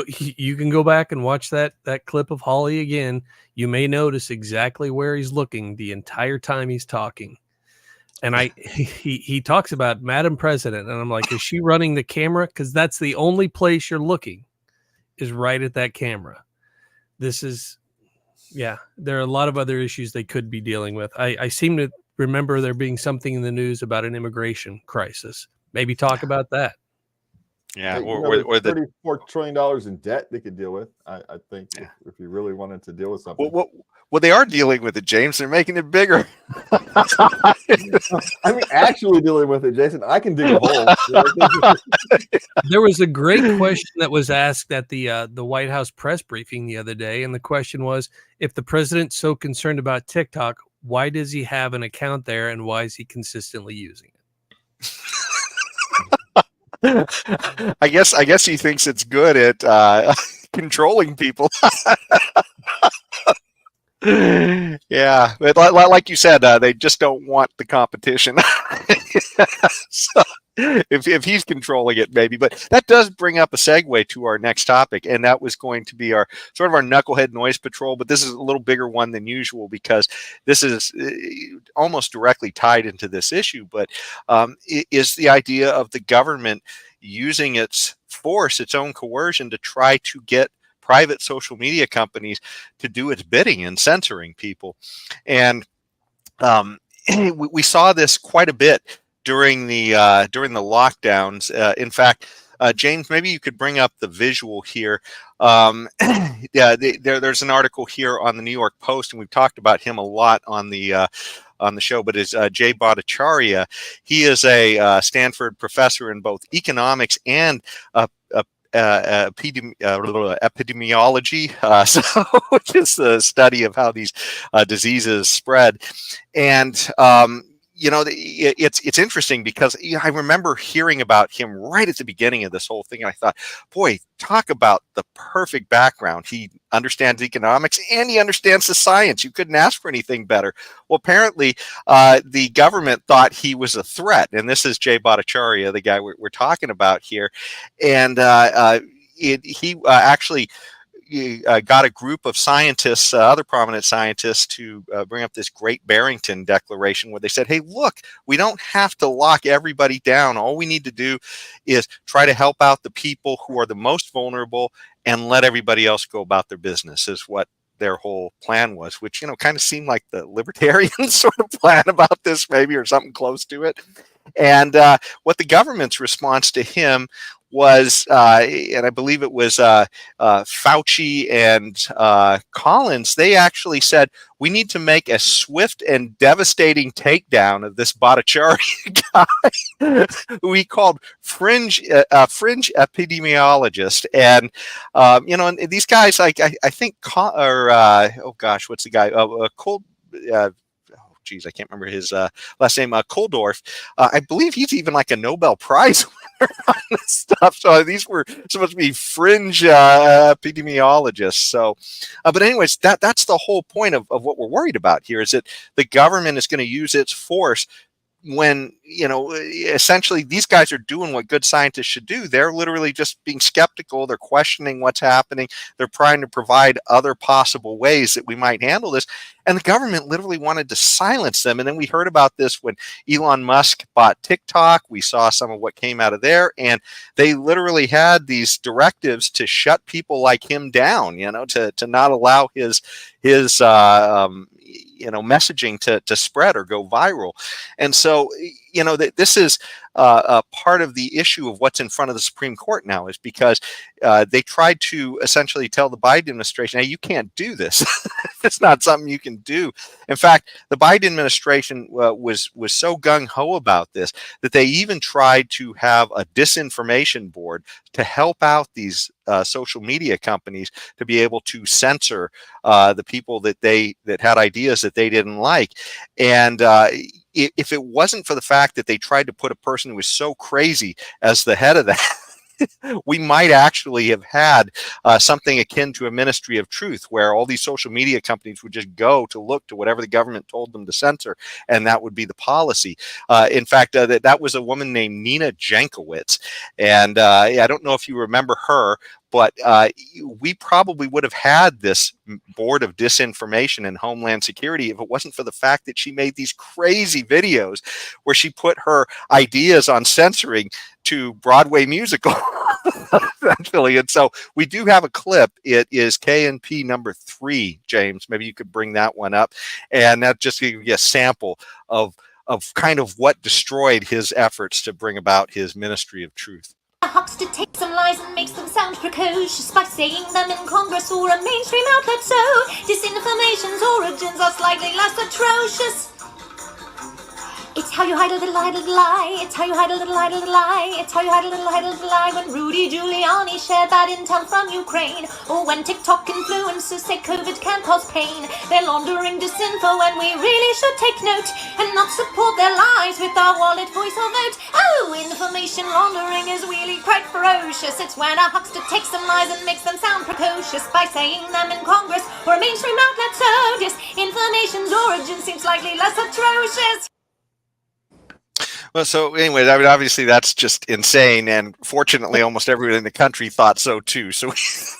You can go back and watch that clip of Hawley again. You may notice exactly where he's looking the entire time he's talking. And he talks about Madam President, and I'm like, is she running the camera? Because that's the only place you're looking, is right at that camera. This is, there are a lot of other issues they could be dealing with. I seem to remember there being something in the news about an immigration crisis. Maybe talk about that. Yeah, or the $34 trillion in debt they could deal with. I think if you really wanted to deal with something. Well, they are dealing with it, James. They're making it bigger. I mean, actually dealing with it, Jason. I can dig a hole. There was a great question that was asked at the White House press briefing the other day, and the question was, if the president's so concerned about TikTok, why does he have an account there, and why is he consistently using it? I guess he thinks it's good at controlling people. Yeah, but like you said, they just don't want the competition. So if he's controlling it, maybe. But that does bring up a segue to our next topic, and that was going to be our knucklehead noise patrol. But this is a little bigger one than usual because this is almost directly tied into this issue. But it is the idea of the government using its force, its own coercion, to try to get private social media companies to do its bidding and censoring people. And we saw this quite a bit during the lockdowns. In fact, James, maybe you could bring up the visual here. There's an article here on the New York Post, and we've talked about him a lot on the show, but is Jay Bhattacharya. He is a Stanford professor in both economics and epidemiology, which is the study of how these diseases spread. And it's interesting because I remember hearing about him right at the beginning of this whole thing, and I thought, boy, talk about the perfect background. He understands economics and he understands the science. You couldn't ask for anything better. Well, apparently, the government thought he was a threat, and this is Jay Bhattacharya, the guy we're talking about here, and he actually got a group of scientists, other prominent scientists, to bring up this Great Barrington Declaration, where they said, hey, look, we don't have to lock everybody down. All we need to do is try to help out the people who are the most vulnerable and let everybody else go about their business, is what their whole plan was, which, kind of seemed like the libertarian sort of plan about this, maybe, or something close to it. And what the government's response to him was, and I believe it was Fauci and Collins, they actually said, we need to make a swift and devastating takedown of this Bhattacharya guy, who he called fringe epidemiologist. And, and these guys, I think, what's the guy? I can't remember his last name, Kuldorf. I believe he's even like a Nobel Prize on this stuff. So these were supposed to be fringe epidemiologists. So, but anyways, that's the whole point of what we're worried about here, is that the government is going to use its force when, essentially these guys are doing what good scientists should do. They're literally just being skeptical. They're questioning what's happening. They're trying to provide other possible ways that we might handle this. And the government literally wanted to silence them. And then we heard about this when Elon Musk bought TikTok. We saw some of what came out of there. And they literally had these directives to shut people like him down, to not allow his messaging to spread or go viral. And so, this is part of the issue of what's in front of the Supreme Court now, is because they tried to essentially tell the Biden administration, hey, you can't do this. It's not something you can do. In fact, the Biden administration was so gung-ho about this that they even tried to have a disinformation board to help out these social media companies to be able to censor the people that had ideas that they didn't like. And if it wasn't for the fact that they tried to put a person who was so crazy as the head of that, we might actually have had something akin to a ministry of truth, where all these social media companies would just go to look to whatever the government told them to censor, and that would be the policy. In fact, that was a woman named Nina Jankowicz, and I don't know if you remember her, but we probably would have had this board of disinformation and Homeland Security if it wasn't for the fact that she made these crazy videos where she put her ideas on censoring to Broadway musical, essentially. And so we do have a clip. It is KNP number 3, James. Maybe you could bring that one up. And that just gives you a sample of kind of what destroyed his efforts to bring about his ministry of truth. Huckster takes some lies and makes them sound precocious by saying them in Congress or a mainstream outlet. So disinformation's origins are slightly less atrocious. It's how you hide a little lie. It's how you hide a little lie. It's how you hide a little lie. When Rudy Giuliani shared bad intel from Ukraine, or when TikTok influencers say COVID can cause pain, they're laundering disinfo, and we really should take note and not support their lies with our wallet, voice, or vote. Oh, information laundering is really quite ferocious. It's when a huckster takes some lies and makes them sound precocious by saying them in Congress or a mainstream outlet. So disinformation's origin seems slightly less atrocious. Well, so anyways, I mean, obviously that's just insane, and fortunately, almost everyone in the country thought so too. So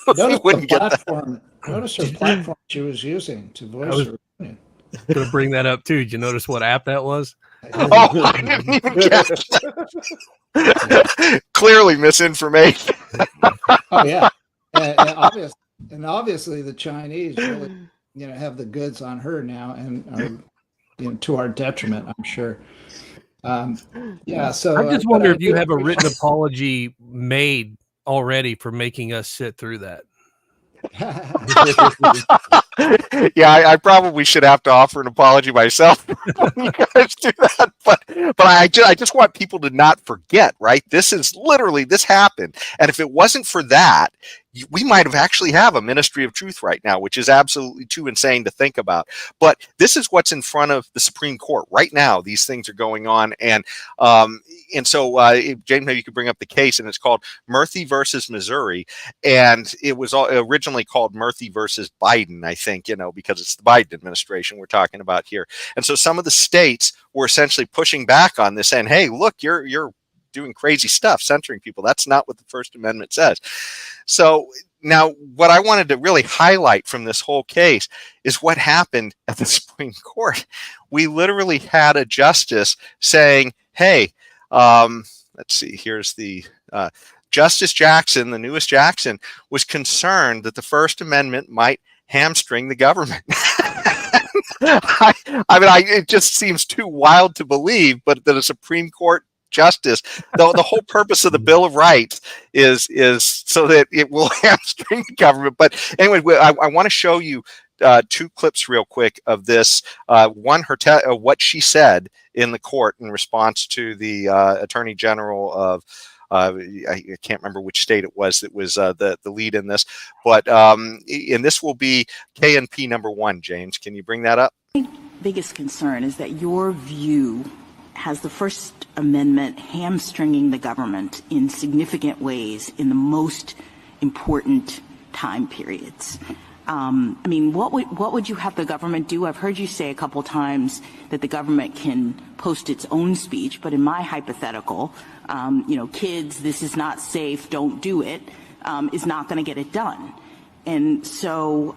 we wouldn't get that. Notice her platform she was using to voice her opinion. Going to bring that up too. Did you notice what app that was? Oh, I didn't even catch that. Clearly misinformation. Oh yeah, and obviously the Chinese really, have the goods on her now, and are, to our detriment, I'm sure. So I just wonder if you have a written apology made already for making us sit through that. Yeah, I probably should have to offer an apology myself when you guys do that. But I just want people to not forget, right? This happened. And if it wasn't for that, we might have actually have a ministry of truth right now, which is absolutely too insane to think about. But this is what's in front of the Supreme Court right now. These things are going on. And so, James, maybe you could bring up the case, and it's called Murphy versus Missouri. And it was originally called Murphy versus Biden, I think, because it's the Biden administration we're talking about here. And so some of the states were essentially pushing back on this, saying, hey, look, you're doing crazy stuff, censoring people. That's not what the First Amendment says. So now what I wanted to really highlight from this whole case is what happened at the Supreme Court. We literally had a justice saying, hey, let's see, here's the Justice Jackson, the newest Jackson, was concerned that the First Amendment might hamstring the government. It just seems too wild to believe, but that a Supreme Court justice, the whole purpose of the Bill of Rights is so that it will hamstring the government. But anyway, I want to show you 2 clips real quick of this. One, what she said in the court in response to the Attorney General of I can't remember which state it was that was the lead in this, but and this will be KNP number 1. James, can you bring that up? Biggest concern is that your view has the First Amendment hamstringing the government in significant ways in the most important time periods. I mean, what would you have the government do? I've heard you say a couple times that the government can post its own speech, but in my hypothetical, kids, this is not safe, don't do it, is not going to get it done. And so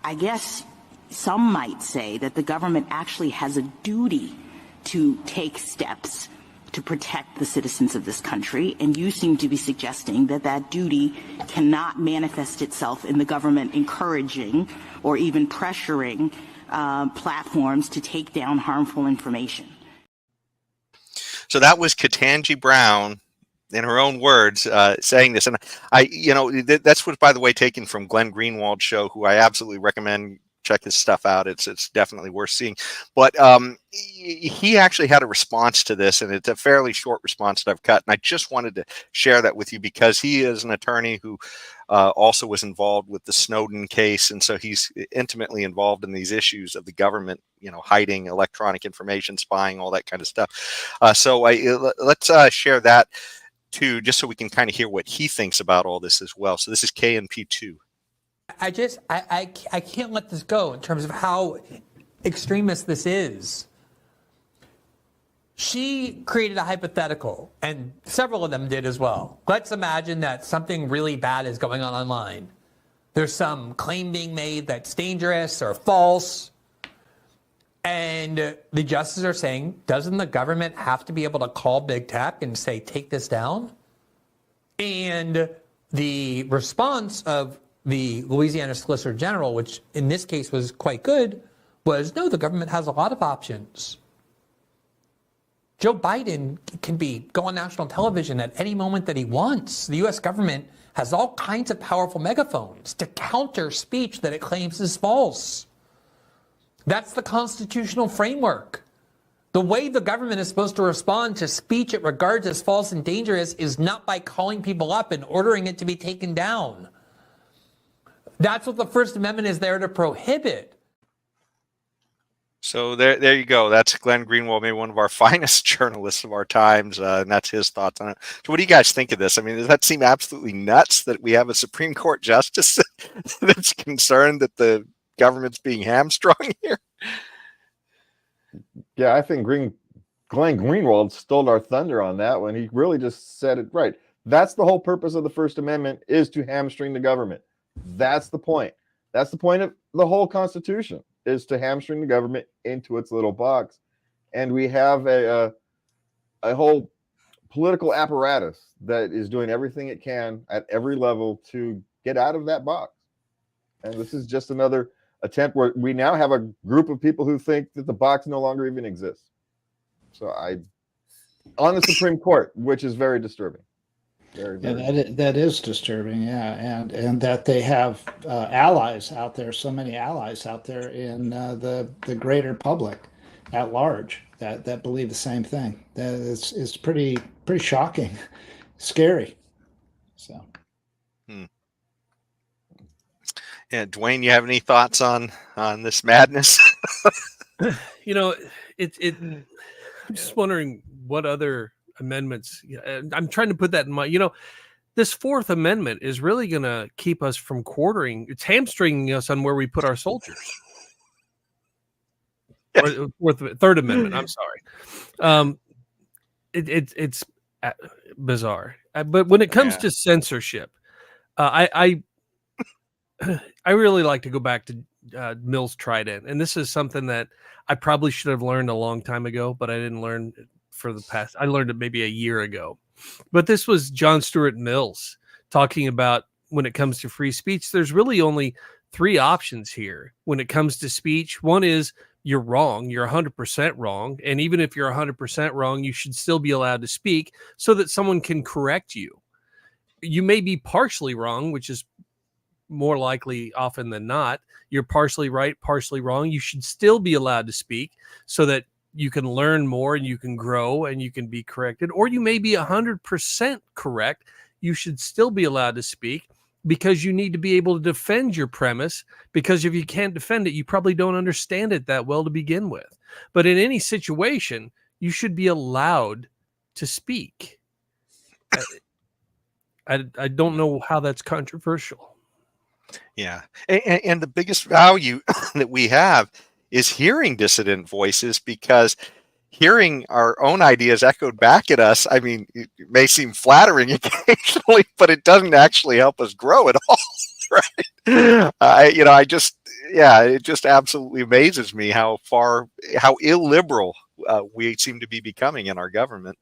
I guess some might say that the government actually has a duty to take steps to protect the citizens of this country, and you seem to be suggesting that that duty cannot manifest itself in the government encouraging or even pressuring platforms to take down harmful information. So that was Ketanji Brown, in her own words, saying this. And that's what, by the way, taken from Glenn Greenwald's show, who I absolutely recommend. Check his stuff out. It's definitely worth seeing. But he actually had a response to this, and it's a fairly short response that I've cut. And I just wanted to share that with you because he is an attorney who also was involved with the Snowden case. And so he's intimately involved in these issues of the government, hiding electronic information, spying, all that kind of stuff. So let's share that too, just so we can kind of hear what he thinks about all this as well. So this is KNP2. I can't let this go in terms of how extremist this is. She created a hypothetical, and several of them did as well. Let's imagine that something really bad is going on online. There's some claim being made that's dangerous or false. And the justices are saying, doesn't the government have to be able to call big tech and say, take this down? And the response of the Louisiana Solicitor General, which in this case was quite good, was no, the government has a lot of options. Joe Biden can go on national television at any moment that he wants. The U.S. government has all kinds of powerful megaphones to counter speech that it claims is false. That's the constitutional framework. The way the government is supposed to respond to speech it regards as false and dangerous is not by calling people up and ordering it to be taken down. That's what the First Amendment is there to prohibit. So there you go. That's Glenn Greenwald, maybe one of our finest journalists of our times, and that's his thoughts on it. So what do you guys think of this? I mean, does that seem absolutely nuts that we have a Supreme Court justice that's concerned that the government's being hamstrung here? Yeah, I think Glenn Greenwald stole our thunder on that one. He really just said it right. That's the whole purpose of the First Amendment, is to hamstring the government. That's the point. That's the point of the whole Constitution, is to hamstring the government into its little box. And we have a whole political apparatus that is doing everything it can at every level to get out of that box. And this is just another attempt where we now have a group of people who think that the box no longer even exists. So on the Supreme Court, which is very disturbing. Very, very that is disturbing, yeah, and that they have allies out there, so many allies out there in the greater public at large that believe the same thing. That is pretty shocking, scary. So, yeah, Duane, you have any thoughts on this madness? I'm just wondering what other amendments. I'm trying to put that in mind. This Fourth Amendment is really going to keep us from quartering. It's hamstringing us on where we put our soldiers. Or Third Amendment. I'm sorry. It's bizarre. But when it comes to censorship, I really like to go back to Mill's Trident, and this is something that I probably should have learned a long time ago, but I didn't learn I learned it maybe a year ago. But this was John Stuart Mill's talking about when it comes to free speech, there's really only three options here when it comes to speech. One is you're wrong. You're 100% wrong. And even if you're 100% wrong, you should still be allowed to speak so that someone can correct you. You may be partially wrong, which is more likely often than not. You're partially right, partially wrong. You should still be allowed to speak so that you can learn more and you can grow and you can be corrected. Or you may be 100% correct. You should still be allowed to speak because you need to be able to defend your premise, because if you can't defend it, you probably don't understand it that well to begin with. But in any situation, you should be allowed to speak. I don't know how that's controversial. Yeah. And the biggest value that we have is hearing dissident voices, because hearing our own ideas echoed back at us, I mean, it may seem flattering occasionally, but it doesn't actually help us grow at all. Right. It just absolutely amazes me how illiberal we seem to be becoming in our government.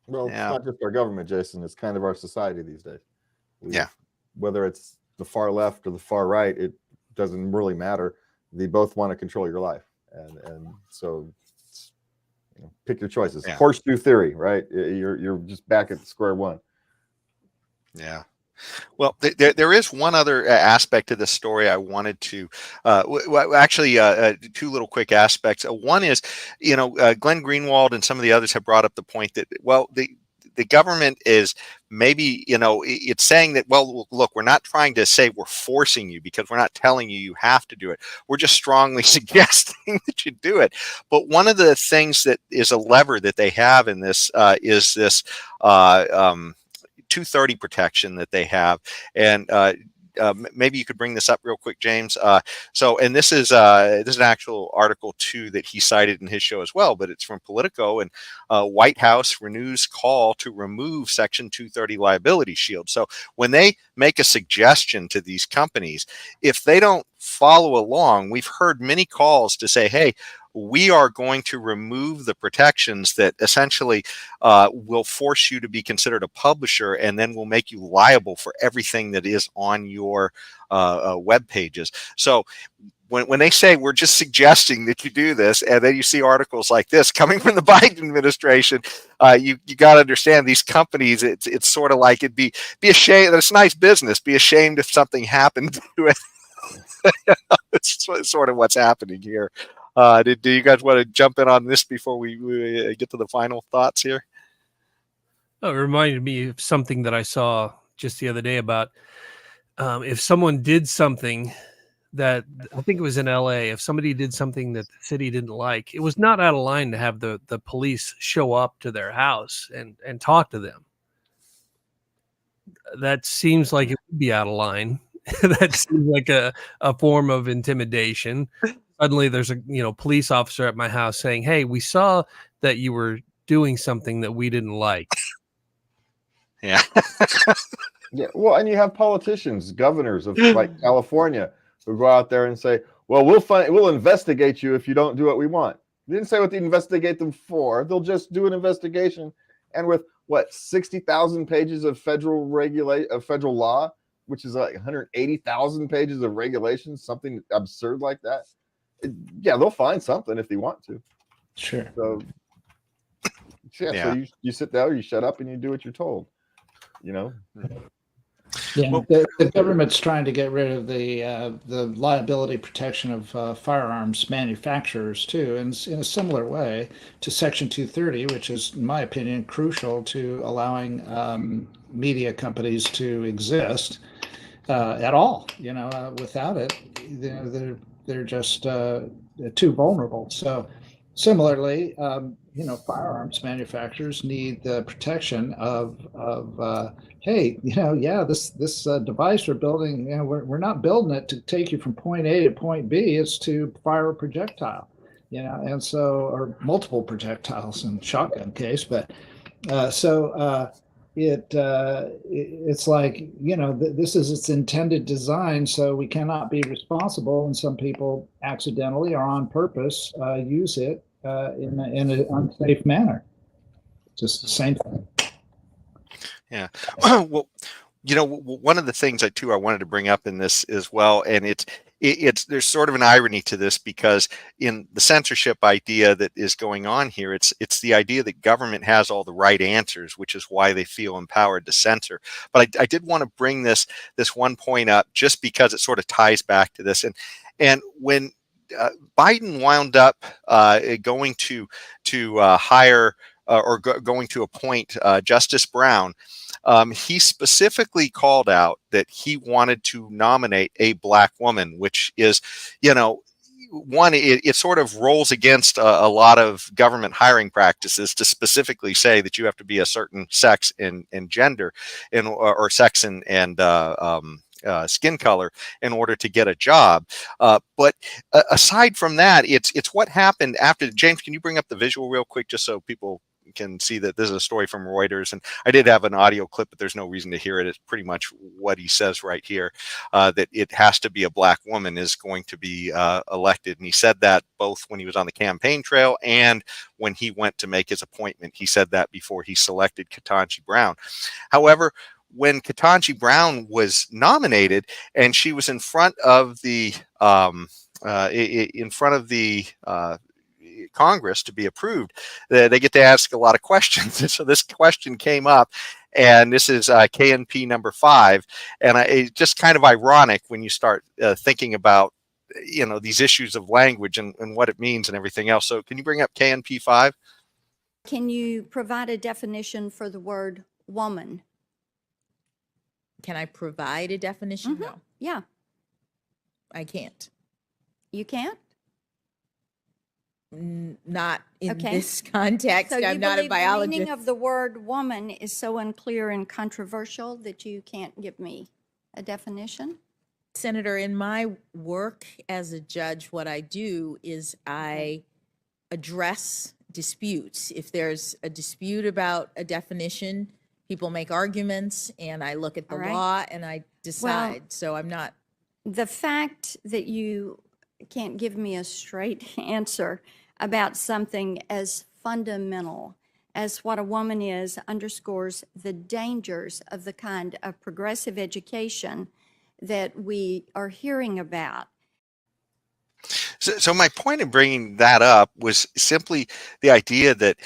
Well, it's not just our government, Jason. It's kind of our society these days. Whether it's the far left or the far right, it doesn't really matter. They both want to control your life, and so pick your choices. Yeah. Horseshoe theory, right? You're just back at square one. Yeah. Well, there is one other aspect to this story I wanted to, two little quick aspects. One is, Glenn Greenwald and some of the others have brought up the point that, well, the government is maybe, it's saying that, well, look, we're not trying to say we're forcing you, because we're not telling you have to do it. We're just strongly suggesting that you do it. But one of the things that is a lever that they have in this is this 230 protection that they have. And maybe you could bring this up real quick, James. And this is an actual article too that he cited in his show as well, but it's from Politico, and White House renews call to remove Section 230 liability shield. So when they make a suggestion to these companies, if they don't follow along, we've heard many calls to say, hey, we are going to remove the protections that essentially will force you to be considered a publisher, and then will make you liable for everything that is on your web pages. So when they say we're just suggesting that you do this, and then you see articles like this coming from the Biden administration, you got to understand these companies. It's sort of like it'd be ashamed. It's nice business. Be ashamed if something happened to it. It's sort of what's happening here. Do you guys want to jump in on this before we get to the final thoughts here? It reminded me of something that I saw just the other day about if someone did something that, I think it was in LA, if somebody did something that the city didn't like, it was not out of line to have the police show up to their house and talk to them. That seems like it would be out of line. That seems like a form of intimidation. Suddenly there's a police officer at my house saying, hey, we saw that you were doing something that we didn't like. Yeah. Yeah. Well, and you have politicians, governors of like California, who go out there and say, well, we'll investigate you if you don't do what we want. They didn't say what to investigate them for. They'll just do an investigation. And with 60,000 pages of federal law, which is like 180,000 pages of regulations, something absurd like that. They'll find something if they want to. Sure. So you sit down, you shut up, and you do what you're told. Yeah, the government's trying to get rid of the liability protection of firearms manufacturers too, and in a similar way to Section 230, which is, in my opinion, crucial to allowing media companies to exist at all. Without it, they're just too vulnerable. So similarly, firearms manufacturers need the protection of hey, this device we're building, we're not building it to take you from point A to point B. It's to fire a projectile, and so, or multiple projectiles in shotgun case. But it's like, this is its intended design, so we cannot be responsible. And some people accidentally or on purpose use it in an unsafe manner. Just the same thing. Yeah. Well, one of the things I wanted to bring up in this as well, and it's there's sort of an irony to this, because in the censorship idea that is going on here, it's the idea that government has all the right answers, which is why they feel empowered to censor. But I did want to bring this one point up, just because it sort of ties back to this. And when Biden wound up going to hire or going to appoint Justice Brown, he specifically called out that he wanted to nominate a black woman, which is, one, it sort of rolls against a lot of government hiring practices to specifically say that you have to be a certain sex and gender, or sex and skin color in order to get a job. But aside from that, it's what happened after. James, can you bring up the visual real quick, just so people can see that this is a story from Reuters? And I did have an audio clip, but there's no reason to hear it. It's pretty much what he says right here, that it has to be a black woman is going to be elected. And he said that both when he was on the campaign trail and when he went to make his appointment. He said that before he selected Ketanji Brown. However, when Ketanji Brown was nominated and she was in front of the Congress to be approved, they get to ask a lot of questions. And so this question came up, and this is KNP number 5. And it's just kind of ironic when you start thinking about, these issues of language and what it means and everything else. So can you bring up KNP 5? Can you provide a definition for the word woman? Can I provide a definition? No, Yeah, I can't. you can't? Not in Okay. this context. So you I'm not a believe the biologist. meaning of the word woman is so unclear and controversial that you can't give me a definition? Senator, in my work as a judge, what I do is I address disputes. If there's a dispute about a definition, people make arguments, and I look at the All right. law and I decide. So I'm not. The fact that you can't give me a straight answer about something as fundamental as what a woman is underscores the dangers of the kind of progressive education that we are hearing about. So my point in bringing that up was simply the idea that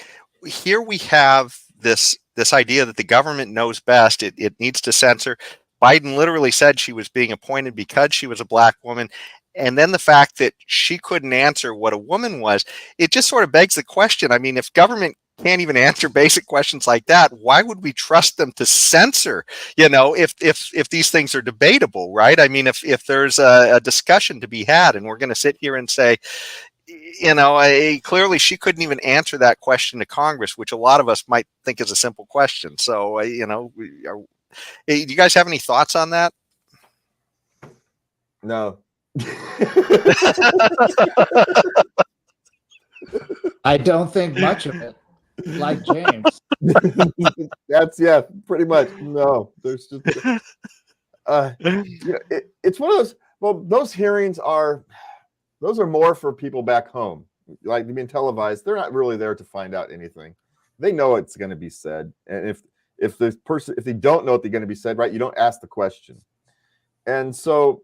here we have this idea that the government knows best. It needs to censor. Biden literally said she was being appointed because she was a black woman. And then the fact that she couldn't answer what a woman was, it just sort of begs the question. I mean, if government can't even answer basic questions like that, why would we trust them to censor, if these things are debatable, right? I mean, if there's a discussion to be had and we're going to sit here and say, clearly she couldn't even answer that question to Congress, which a lot of us might think is a simple question. So, do you guys have any thoughts on that? No. I don't think much of it, like James. That's pretty much. No, there's just it's one of those. Well, those hearings are more for people back home, like being televised. They're not really there to find out anything. They know it's going to be said, and if they don't know what they're going to be said, right, you don't ask the question. And so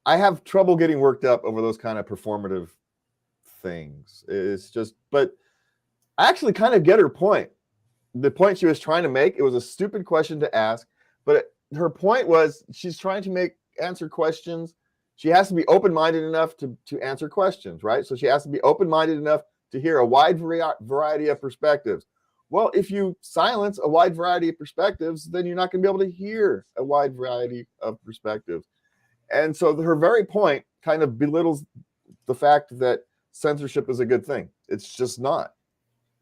I have trouble getting worked up over those kind of performative things. It's just, but I actually kind of get her point. The point she was trying to make, it was a stupid question to ask, but her point was she's trying to answer questions. She has to be open-minded enough to answer questions, right? So she has to be open-minded enough to hear a wide variety of perspectives. Well, if you silence a wide variety of perspectives, then you're not going to be able to hear a wide variety of perspectives. And so her very point kind of belittles the fact that censorship is a good thing. It's just not.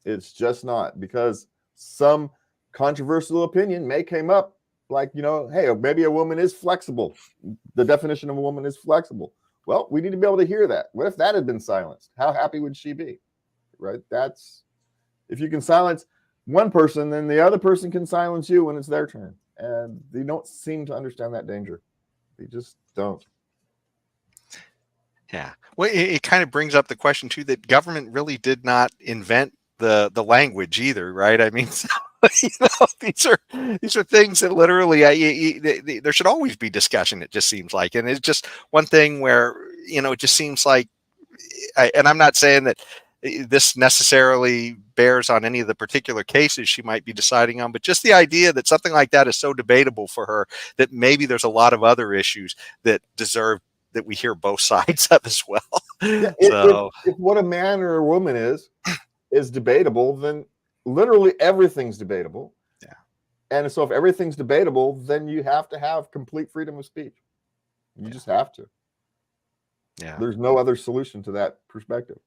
It's just not, because some controversial opinion may come up, like, hey, maybe a woman is flexible. The definition of a woman is flexible. Well, we need to be able to hear that. What if that had been silenced? How happy would she be? Right? That's, if you can silence one person, then the other person can silence you when it's their turn. And they don't seem to understand that danger. They just don't. Yeah. Well, it kind of brings up the question too that government really did not invent the language either, right? I mean, these are things that literally there should always be discussion. It just seems like, and it's just one thing where it just seems like, and I'm not saying that this necessarily bears on any of the particular cases she might be deciding on, but just the idea that something like that is so debatable for her that maybe there's a lot of other issues that deserve that we hear both sides of as well. Yeah, So if what a man or a woman is debatable, then literally everything's debatable. Yeah. And so if everything's debatable, then you have to have complete freedom of speech. You just have to. Yeah. There's no other solution to that perspective.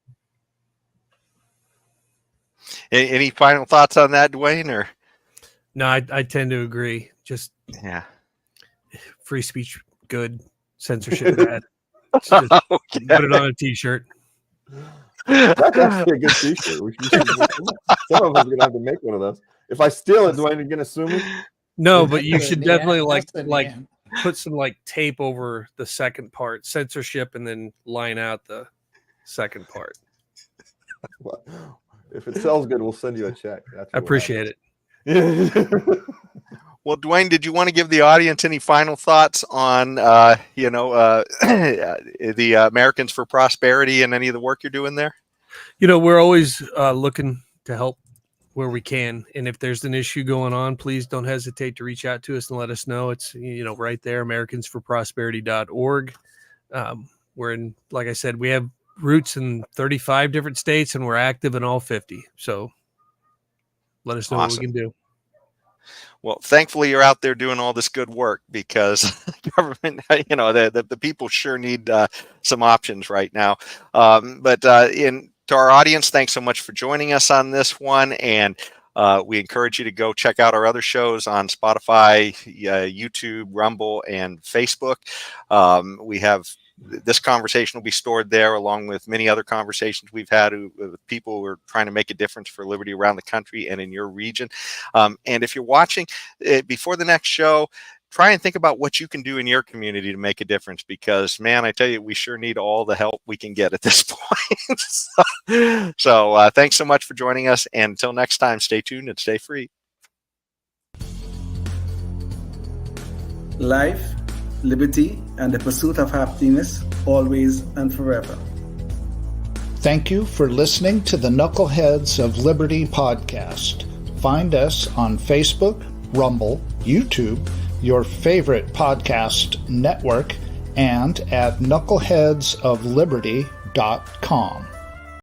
Any final thoughts on that, Duane? Or No, I tend to agree. Just yeah, free speech good, censorship bad. Just Okay. put it on a T-shirt. That's actually a good T-shirt. Some of us are gonna have to make one of those. If I steal it, Duane, are you gonna sue me? No, but you That's should the definitely that's the like name. put some like tape over the second part, censorship, and then line out the second part. Well, if it sells good, we'll send you a check. That's I appreciate it. Well, Duane, did you want to give the audience any final thoughts on, the Americans for Prosperity and any of the work you're doing there? We're always looking to help where we can. And if there's an issue going on, please don't hesitate to reach out to us and let us know. It's, right there, americansforprosperity.org. We're in, like I said, we have roots in 35 different states and we're active in all 50. So let us know what we can do. Well, thankfully you're out there doing all this good work, because government, the people sure need some options right now. To our audience, thanks so much for joining us on this one. And we encourage you to go check out our other shows on Spotify, YouTube, Rumble, and Facebook. We have this conversation will be stored there, along with many other conversations we've had with people who are trying to make a difference for liberty around the country and in your region. And if you're watching before the next show, try and think about what you can do in your community to make a difference, because, man, I tell you, we sure need all the help we can get at this point. So thanks so much for joining us. And until next time, stay tuned and stay free. Life, liberty, and the pursuit of happiness, always and forever. Thank you for listening to the Knuckleheads of Liberty podcast. Find us on Facebook, Rumble, YouTube, your favorite podcast network, and at knuckleheadsofliberty.com.